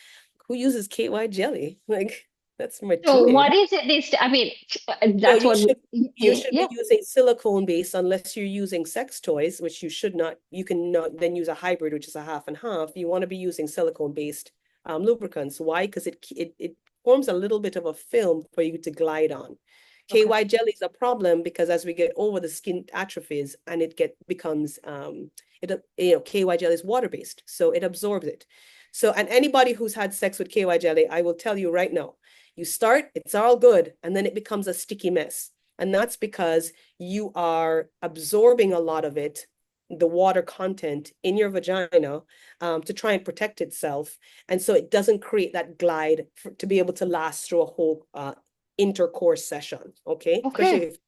Who uses KY jelly? Like, that's for my So what teenage. is it this, I mean, So that's what you should yeah. be using silicone based unless you're using sex toys, which you should not. You can not then use a hybrid, which is a half and half. You want to be using silicone based lubricants. Why? Because it forms a little bit of a film for you to glide on. Okay. KY jelly is a problem because as we get older, the skin atrophies and becomes KY jelly is water based, so it absorbs it. So and anybody who's had sex with KY jelly, I will tell you right now, you start, it's all good, and then it becomes a sticky mess. And that's because you are absorbing a lot of it, the water content in your vagina, to try and protect itself. And so it doesn't create that glide to be able to last through a whole intercourse session, okay? Okay. Especially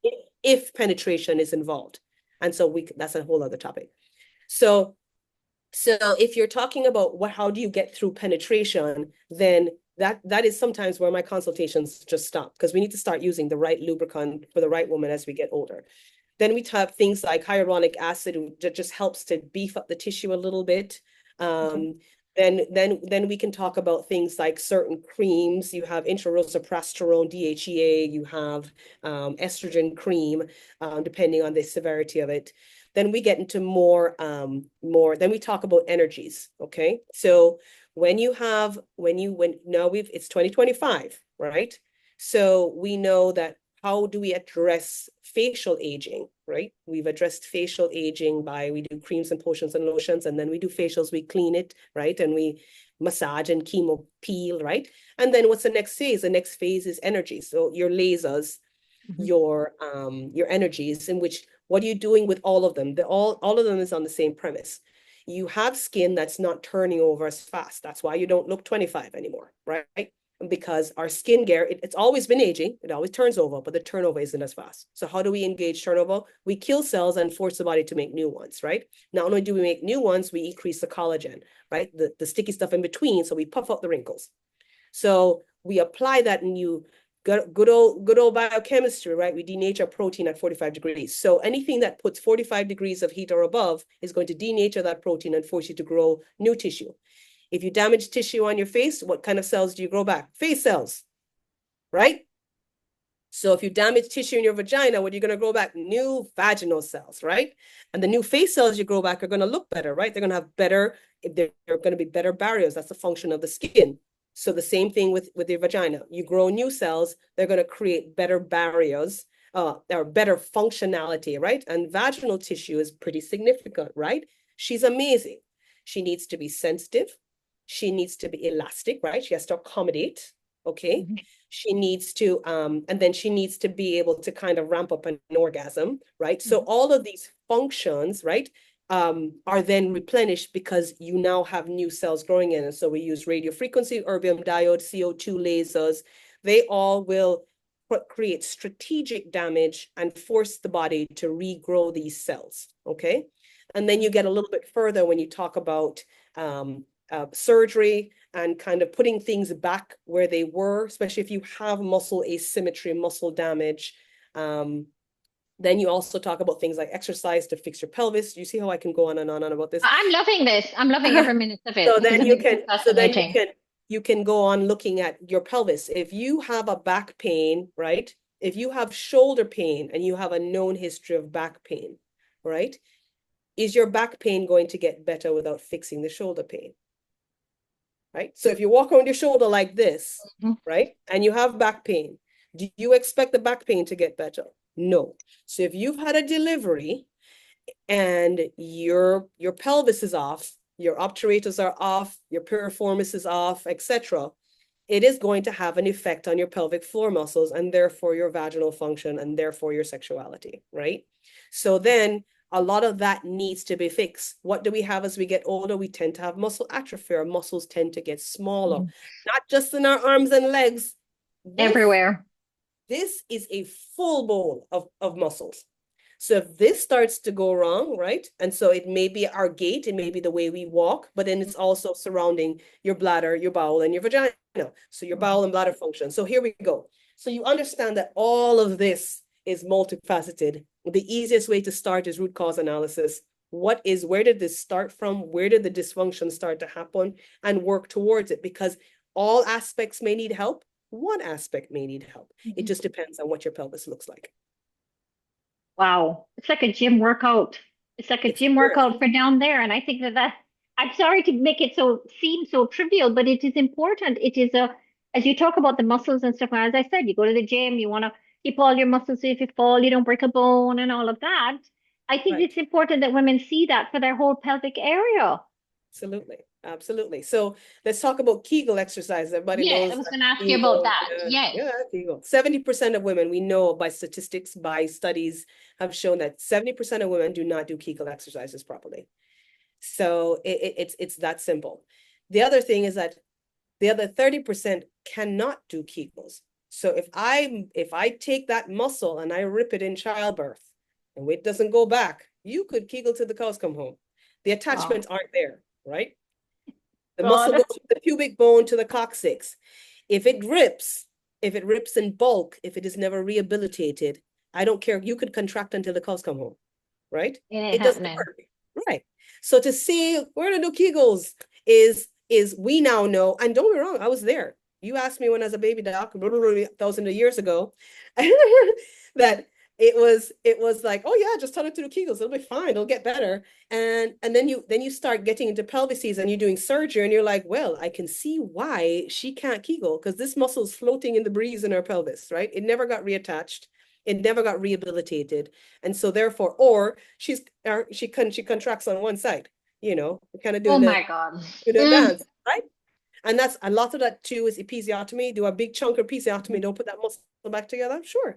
if penetration is involved. And so that's a whole other topic. So if you're talking about how do you get through penetration, then that is sometimes where my consultations just stop because we need to start using the right lubricant for the right woman as we get older. Then we have things like hyaluronic acid that just helps to beef up the tissue a little bit. Okay. Then we can talk about things like certain creams. You have intrarosaprasterone, DHEA. You have estrogen cream, depending on the severity of it. Then we get into more. Then we talk about energies. Okay, so when now it's 2025, right? So we know that how do we address facial aging, right? We've addressed facial aging we do creams and potions and lotions, and then we do facials, we clean it, right? And we massage and chemo peel, right? And then what's the next phase? The next phase is energy. So your lasers, Mhm. your energies, in which what are you doing with all of them? All of them is on the same premise. You have skin that's not turning over as fast. That's why you don't look 25 anymore, right? Because our skin care, it's always been aging, it always turns over, but the turnover isn't as fast. So how do we engage turnover? We kill cells and force the body to make new ones, right? Not only do we make new ones, we increase the collagen, right? The sticky stuff in between, so we puff up the wrinkles. So we apply that and you good old biochemistry, right? We denature protein at 45 degrees. So anything that puts 45 degrees of heat or above is going to denature that protein and force you to grow new tissue. If you damage tissue on your face, what kind of cells do you grow back? Face cells, right? So if you damage tissue in your vagina, what are you going to grow back? New vaginal cells, right? And the new face cells you grow back are going to look better, right? They're going to have better, they're going to be better barriers. That's the function of the skin. So the same thing with your vagina. You grow new cells, they're going to create better barriers, or better functionality, right? And vaginal tissue is pretty significant, right? She's amazing. She needs to be sensitive. She needs to be elastic, right? She has to accommodate, okay? Mhm. She needs to and then she needs to be able to kind of ramp up an orgasm, right? So Mhm. all of these functions, right, are then replenished because you now have new cells growing in. And so we use radio frequency, erbium diode, CO2 lasers. They all will create strategic damage and force the body to regrow these cells, okay? And then you get a little bit further when you talk about surgery and kind of putting things back where they were, especially if you have muscle asymmetry, muscle damage. Then you also talk about things like exercise to fix your pelvis. You see how I can go on and on and on about this? I'm loving this. I'm loving every minute of it So because then I you think this is can, fascinating. you can go on looking at your pelvis. If you have a back pain, right? If you have shoulder pain and you have a known history of back pain, right? Is your back pain going to get better without fixing the shoulder pain? Right? So if you walk around your shoulder like this, Mhm. right, and you have back pain, do you expect the back pain to get better? No. So if you've had a delivery and your pelvis is off, your obturators are off, your piriformis is off, etc., it is going to have an effect on your pelvic floor muscles and therefore your vaginal function and therefore your sexuality, right? So then a lot of that needs to be fixed. What do we have as we get older? We tend to have muscle atrophy. Our muscles tend to get smaller, not just in our arms and legs. Everywhere. This is a full bowl of muscles. So if this starts to go wrong, right? And so it may be our gait, it may be the way we walk, but then it's also surrounding your bladder, your bowel, and your vagina. So your bowel and bladder function. So here we go. So you understand that all of this is multifaceted. The easiest way to start is root cause analysis. Where did this start from? Where did the dysfunction start to happen? And work towards it, because all aspects may need help. One aspect may need help. It just depends on what your pelvis looks like. Wow. It's like a gym workout. It's like a gym workout for down there. And I think that I'm sorry to make it seem so trivial, but it is important. It is as you talk about the muscles and stuff, as I said, you go to the gym, you want to keep all your muscles, so if you fall, you don't break a bone and all of that. I think it's important that women see that for their whole pelvic area. Absolutely. Absolutely. So let's talk about Kegel exercise. Everybody Yes, knows I was that going to ask you about Kegel. that. Yes. Yeah, Kegel. 70% of women, we know by statistics, by studies, have shown that 70% of women do not do Kegel exercises properly. So it's that simple. The other thing is that the other 30% cannot do Kegels. So if I take that muscle and I rip it in childbirth and it doesn't go back, you could Kegel till the cows come home. The attachments aren't there, right? The muscle goes from the pubic bone to the coccyx. If it rips in bulk, if it is never rehabilitated, I don't care. You could contract until the cows come home, right? It doesn't work, right? So to say we're gonna do Kegels is we now know, and don't get me wrong, I was there. You asked me when I was a baby doc, thousands of years ago, that it was like, oh yeah, just tell her to do Kegels, it'll be fine, it'll get better. And then you start getting into pelvises and you're doing surgery and you're like, well, I can see why she can't Kegel, because this muscle is floating in the breeze in her pelvis, right? It never got reattached. It never got rehabilitated. And so therefore, or she contracts on one side, kind of doing the dance, right? And that's a lot of that too is episiotomy. Do a big chunk of episiotomy, don't put that muscle back together. Sure.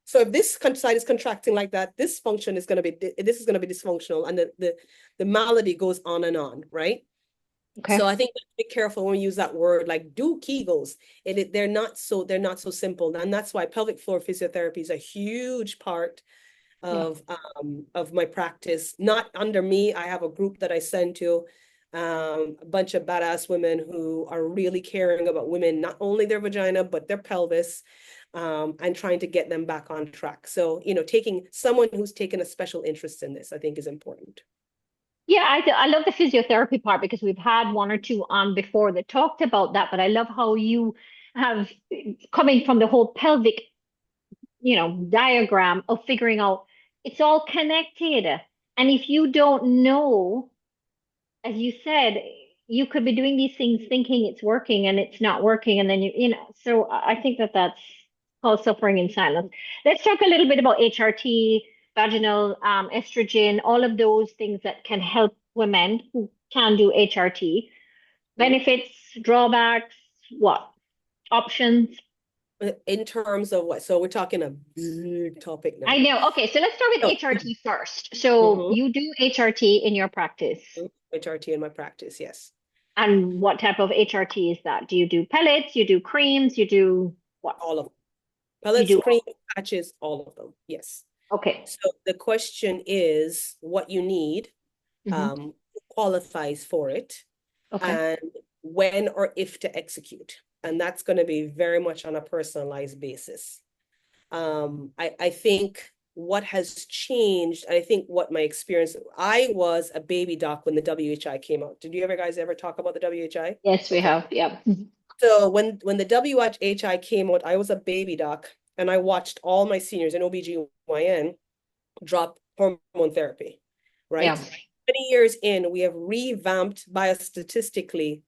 So if this side is contracting like that, this is going to be dysfunctional, and the malady goes on and on, right? Okay. So I think be careful when we use that word, like do Kegels. They're not so simple. And that's why pelvic floor physiotherapy is a huge part of my practice. Not under me. I have a group that I send to a bunch of badass women who are really caring about women, not only their vagina, but their pelvis, and trying to get them back on track. So, taking someone who's taken a special interest in this, I think is important. Yeah, I love the physiotherapy part because we've had one or two on before that talked about that, but I love how you have coming from the whole pelvic, diagram of figuring out it's all connected. And if you don't know, as you said, you could be doing these things thinking it's working and it's not working. And then so I think that's called suffering in silence. Let's talk a little bit about HRT, vaginal estrogen, all of those things that can help women who can do HRT. Benefits, drawbacks, what? Options? In terms of what? So we're talking a big topic now. I know. Okay, so let's start with HRT first. So you do HRT in your practice. HRT in my practice, yes. And what type of HRT is that? Do you do pellets? You do creams? You do what? All of them. Pellets, creams, patches, all of them. Yes. Okay. So the question is what you need, who qualifies for it, and when or if to execute. And that's going to be very much on a personalized basis. I think what has changed, I think what my experience, I was a baby doc when the WHI came out. Did you guys ever talk about the WHI? Yes, we have. Yeah. So when the WHI came out, I was a baby doc and I watched all my seniors in OBGYN drop hormone therapy, right? Yeah. 20 years in, we have revamped biostatistically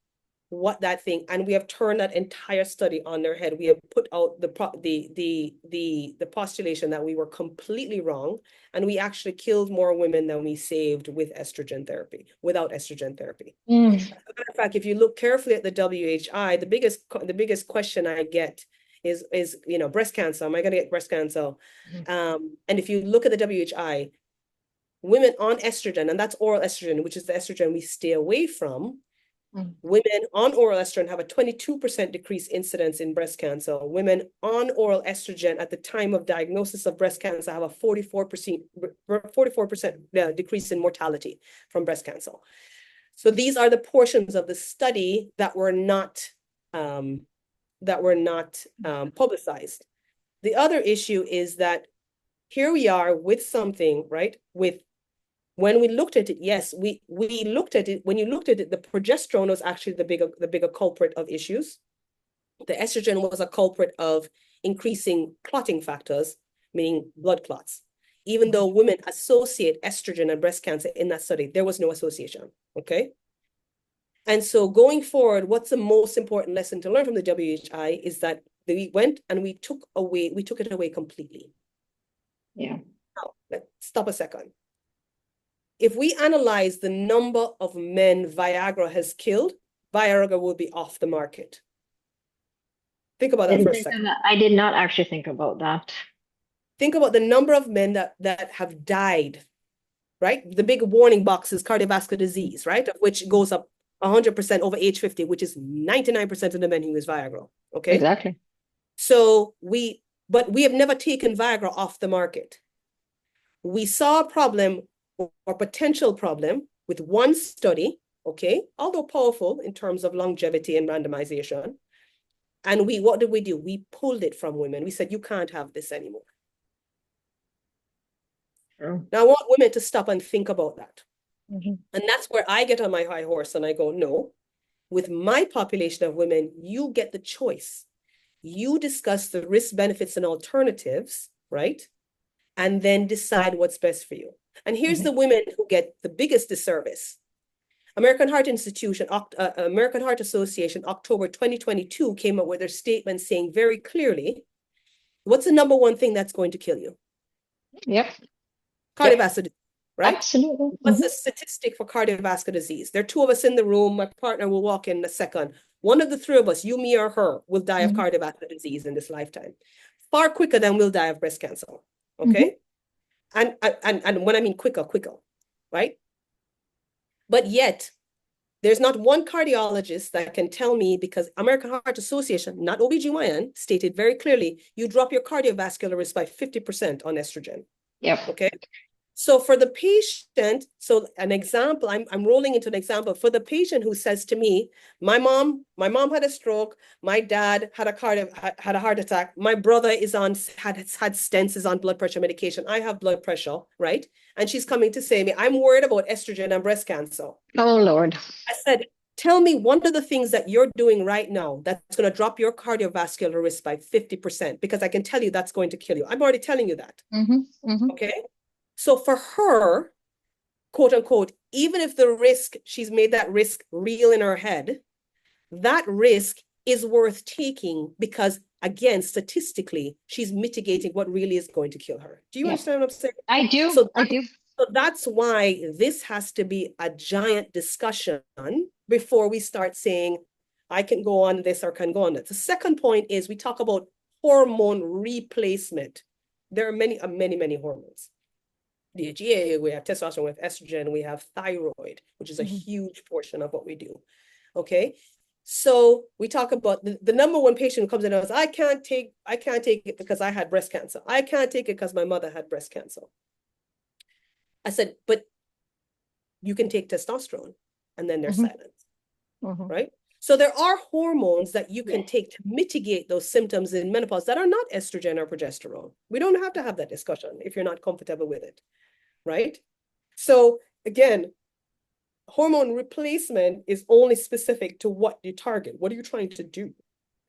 what that thing, and we have turned that entire study on their head. We have put out the postulation that we were completely wrong, and we actually killed more women than we saved with estrogen therapy, without estrogen therapy. Mm. As a matter of fact, if you look carefully at the WHI, the biggest question I get is breast cancer. Am I going to get breast cancer? And if you look at the WHI, women on estrogen, and that's oral estrogen, which is the estrogen we stay away from, women on oral estrogen have a 22% decreased incidence in breast cancer. Women on oral estrogen at the time of diagnosis of breast cancer have a 44% decrease in mortality from breast cancer. So these are the portions of the study that were not publicized. The other issue is that here we are with something, right? When we looked at it, yes, we looked at it. When you looked at it, the progesterone was actually the bigger culprit of issues. The estrogen was a culprit of increasing clotting factors, meaning blood clots. Even though women associate estrogen and breast cancer in that study, there was no association, okay? And so going forward, what's the most important lesson to learn from the WHI is that we went and we took it away completely. Yeah. Now, let's stop a second. If we analyze the number of men Viagra has killed, Viagra will be off the market. Think about that for a second. I did not actually think about that. Think about the number of men that have died, right? The big warning box is cardiovascular disease, right? Which goes up 100% over age 50, which is 99% of the men who use Viagra, okay? Exactly. So but we have never taken Viagra off the market. We saw a problem or potential problem with one study, okay, although powerful in terms of longevity and randomization. And what did we do? We pulled it from women. We said, you can't have this anymore. True. Now, I want women to stop and think about that. Mm-hmm. And that's where I get on my high horse and I go, no, with my population of women, you get the choice. You discuss the risk, benefits, and alternatives, right? And then decide what's best for you. And here's the women who get the biggest disservice. American Heart Association, October 2022 came up with their statement saying very clearly, what's the number one thing that's going to kill you? Yep. Cardiovascular disease, right? Absolutely. What's the statistic for cardiovascular disease? There are two of us in the room. My partner will walk in a second. One of the three of us, you, me, or her, will die of cardiovascular disease in this lifetime. Far quicker than we'll die of breast cancer, okay? And when I mean quicker, right? But yet, there's not one cardiologist that can tell me, because American Heart Association, not OBGYN, stated very clearly, you drop your cardiovascular risk by 50% on estrogen. Yep. Okay. So for the patient, so an example, I'm rolling into an example for the patient who says to me, my mom had a stroke, my dad had a heart attack, my brother had stents, is on blood pressure medication, I have blood pressure, right? And she's coming to say to me, I'm worried about estrogen and breast cancer. Oh Lord. I said, tell me one of the things that you're doing right now that's going to drop your cardiovascular risk by 50%, because I can tell you that's going to kill you. I'm already telling you that. Okay. So for her, quote unquote, even if the risk, she's made that risk real in her head, that risk is worth taking because, again, statistically, she's mitigating what really is going to kill her. Do you understand what I'm saying? I do. So I do. So that's why this has to be a giant discussion before we start saying, I can go on this or can go on that. The second point is we talk about hormone replacement. There are many hormones. DHEA, we have testosterone, we have estrogen, we have thyroid, which is a huge portion of what we do. Okay. So we talk about the number one patient who comes in and says, I can't take it because I had breast cancer. I can't take it because my mother had breast cancer. I said, but you can take testosterone, and then they're silent, right? So there are hormones that you can take to mitigate those symptoms in menopause that are not estrogen or progesterone. We don't have to have that discussion if you're not comfortable with it, right? So again, hormone replacement is only specific to what you target. What are you trying to do,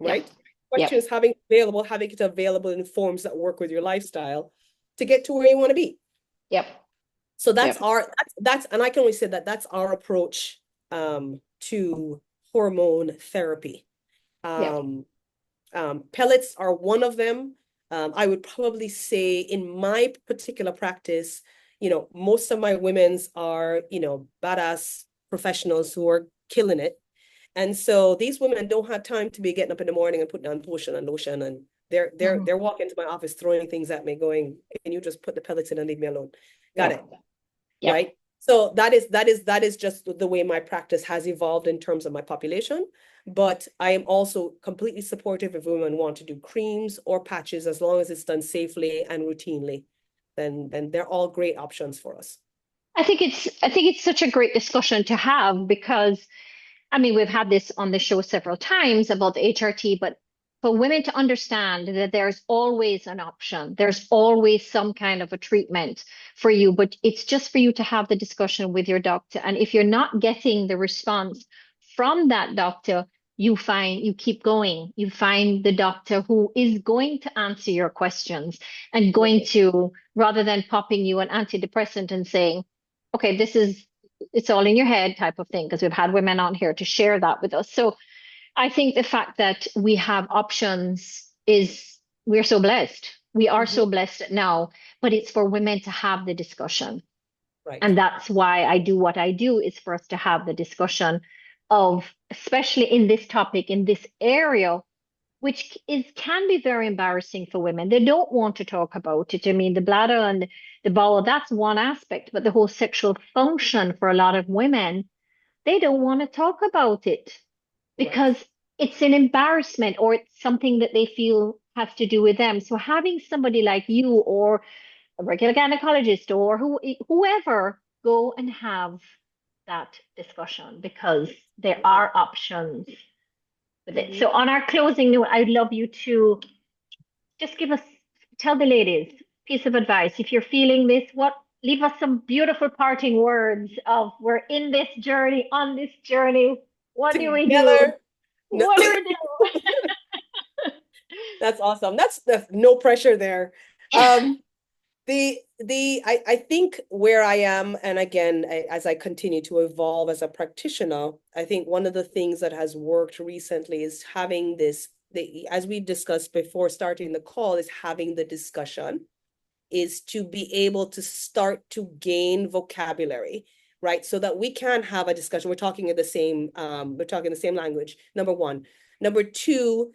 right? Question is having it available in forms that work with your lifestyle to get to where you want to be. Yep. So that's and I can only say that that's our approach to hormone therapy. Yeah. Pellets are one of them. I would probably say in my particular practice, most of my women's are, badass professionals who are killing it. And so these women don't have time to be getting up in the morning and putting on potion and lotion, and they're walking to my office throwing things at me, going, "Can you just put the pellets in and leave me alone?" Got Yeah. it. Yeah. Right. So that is just the way my practice has evolved in terms of my population. But I am also completely supportive if women want to do creams or patches, as long as it's done safely and routinely, then they're all great options for us. I think it's such a great discussion to have because I mean, we've had this on the show several times about the HRT, but for women to understand that there's always an option, there's always some kind of a treatment for you, but it's just for you to have the discussion with your doctor. And if you're not getting the response from that doctor, you keep going. You find the doctor who is going to answer your questions and going to, rather than popping you an antidepressant and saying, okay, it's all in your head type of thing, because we've had women on here to share that with us. So I think the fact that we have options is we're so blessed. We are so blessed now, but it's for women to have the discussion. Right. And that's why I do what I do, is for us to have the discussion of, especially in this topic, in this area, which can be very embarrassing for women. They don't want to talk about it. I mean, the bladder and the bowel, that's one aspect, but the whole sexual function for a lot of women, they don't want to talk about it Right. because it's an embarrassment or it's something that they feel has to do with them. So having somebody like you or a regular gynecologist or whoever go and have that discussion, because there are options with it. So on our closing note, I'd love you to just tell the ladies piece of advice. If you're feeling this, leave us some beautiful parting words of, we're in this journey, on this journey. What do we do? Together. No, What do we do? that's awesome. That's the no pressure there. Um, I think where I am, and again, as I continue to evolve as a practitioner, I think one of the things that has worked recently is having as we discussed before starting the call, is having the discussion, is to be able to start to gain vocabulary, right? So that we can have a discussion. We're talking the same language, number one. Number two,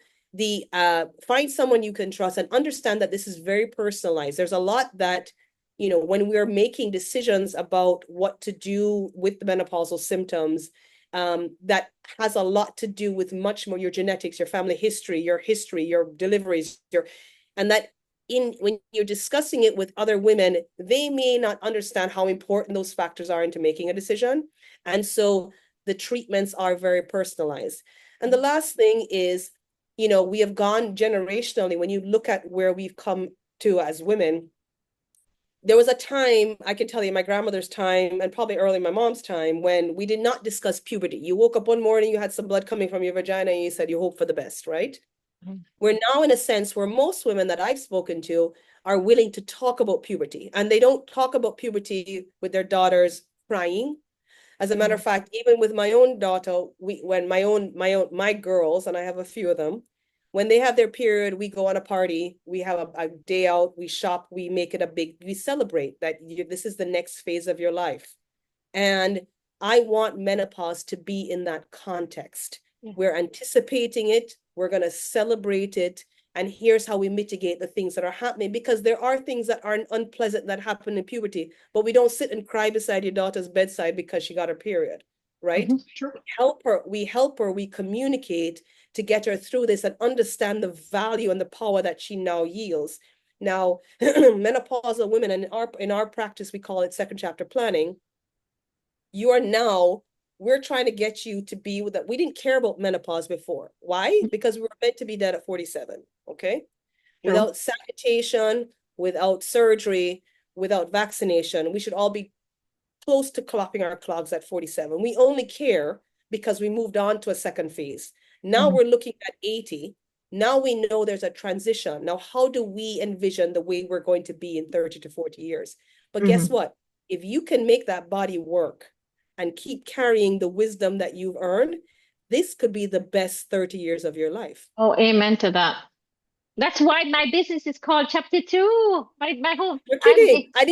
find someone you can trust and understand that this is very personalized. There's a lot that, when we're making decisions about what to do with the menopausal symptoms, that has a lot to do with much more your genetics, your family history, your deliveries, and that when you're discussing it with other women, they may not understand how important those factors are into making a decision. And so the treatments are very personalized. And the last thing is, we have gone generationally. When you look at where we've come to as women, there was a time, I can tell you, my grandmother's time and probably early my mom's time, when we did not discuss puberty. You woke up one morning, you had some blood coming from your vagina, and you said you hope for the best, right? We're now in a sense where most women that I've spoken to are willing to talk about puberty, and they don't talk about puberty with their daughters crying. As a matter of fact, even with my own daughter, when my girls, and I have a few of them, when they have their period, we go on a party, we have a day out, we shop, we celebrate that this is the next phase of your life. And I want menopause to be in that context. Yeah. We're anticipating it, we're going to celebrate it, and here's how we mitigate the things that are happening, because there are things that are unpleasant that happen in puberty, but we don't sit and cry beside your daughter's bedside because she got her period, right? Sure. We help her, we communicate to get her through this and understand the value and the power that she now yields. Now, menopausal women, and in our practice, we call it second chapter planning. We're trying to get you to be with that. We didn't care about menopause before. Why? Because we were meant to be dead at 47. Okay. True. Without sanitation, without surgery, without vaccination, we should all be close to clopping our clogs at 47. We only care because we moved on to a second phase. Now we're looking at 80. Now we know there's a transition. Now, how do we envision the way we're going to be in 30 to 40 years? But guess what? If you can make that body work and keep carrying the wisdom that you've earned, this could be the best 30 years of your life. Oh, amen to that. That's why my business is called Chapter Two. My whole You're I'm kidding. I'm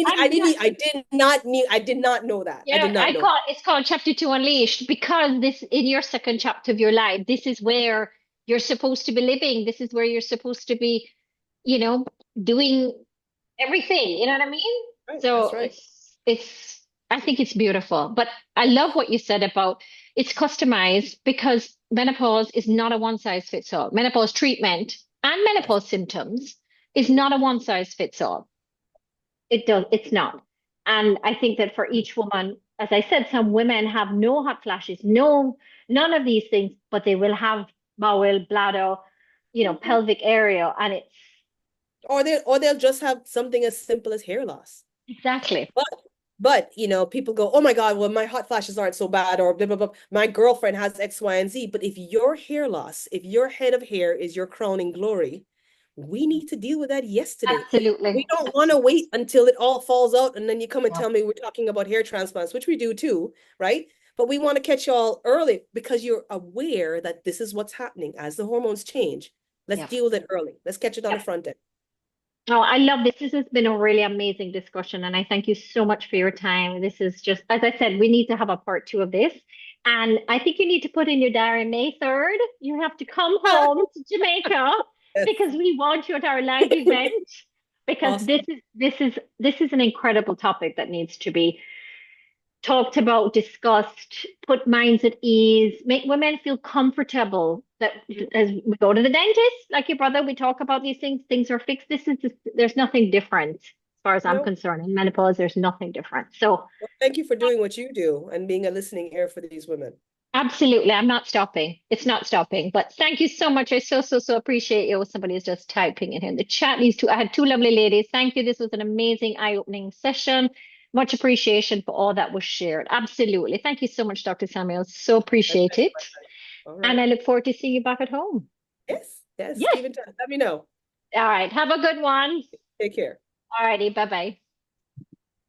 not, I did not know that. I yeah, did not know that. it's called Chapter Two Unleashed because this in your second chapter of your life, this is where you're supposed to be living. This is where you're supposed to be, you know, doing everything. You know what I mean? Right, that's So right. it's I think it's beautiful. But I love what you said about it's customized because menopause is not a one size fits all. Menopause treatment and Yes. menopause symptoms is not a one size fits all. It's not. And I think that for each woman, as I said, some women have no hot flashes, none of these things, but they will have bowel, bladder, Mhm. pelvic area, and it's Or they'll just have something as simple as hair loss. exactly. But people go, oh my God, well, my hot flashes aren't so bad, or blah, blah, blah. My girlfriend has X, Y, and Z. But if your hair loss, if your head of hair is your crowning glory, we need to deal with that yesterday. We Absolutely. don't want to wait until it all falls out and then you come and Yeah. tell me we're talking about hair transplants, which we do too, right? But we want to catch y'all early because you're aware that this is what's happening as the hormones change. Let's Yeah. deal with it early. Let's catch it on the front end. Oh, I love this. This has been a really amazing discussion, and I thank you so much for your time. This is just, as I said, we need to have a part two of this. And I think you need to put in your diary May 3rd. You have to come home to Jamaica Yes. because we want you at our live event because Awesome. this is an incredible topic that needs to be talked about, discussed, put minds at ease, make women feel comfortable that as we go to the dentist, like your brother, we talk about these things, things are fixed. There's nothing different as far as I'm No. concerned. In menopause, there's nothing different. So Well, thank you for doing what you do and being a listening ear for these women. absolutely, I'm not stopping. It's not stopping. But thank you so much. I so appreciate you. Somebody is just typing it in the chat. These two, I had two lovely ladies. Thank you. This was an amazing eye-opening session. Much appreciation for all that was shared. Absolutely. Thank you so much, Dr. Samuel. So My appreciate pleasure, it. my pleasure. All And right. I look forward to seeing you back at home. Yes, yes. Yes. Keep in touch. Let me know. All right. Have a good one. Take care. All righty. Bye bye.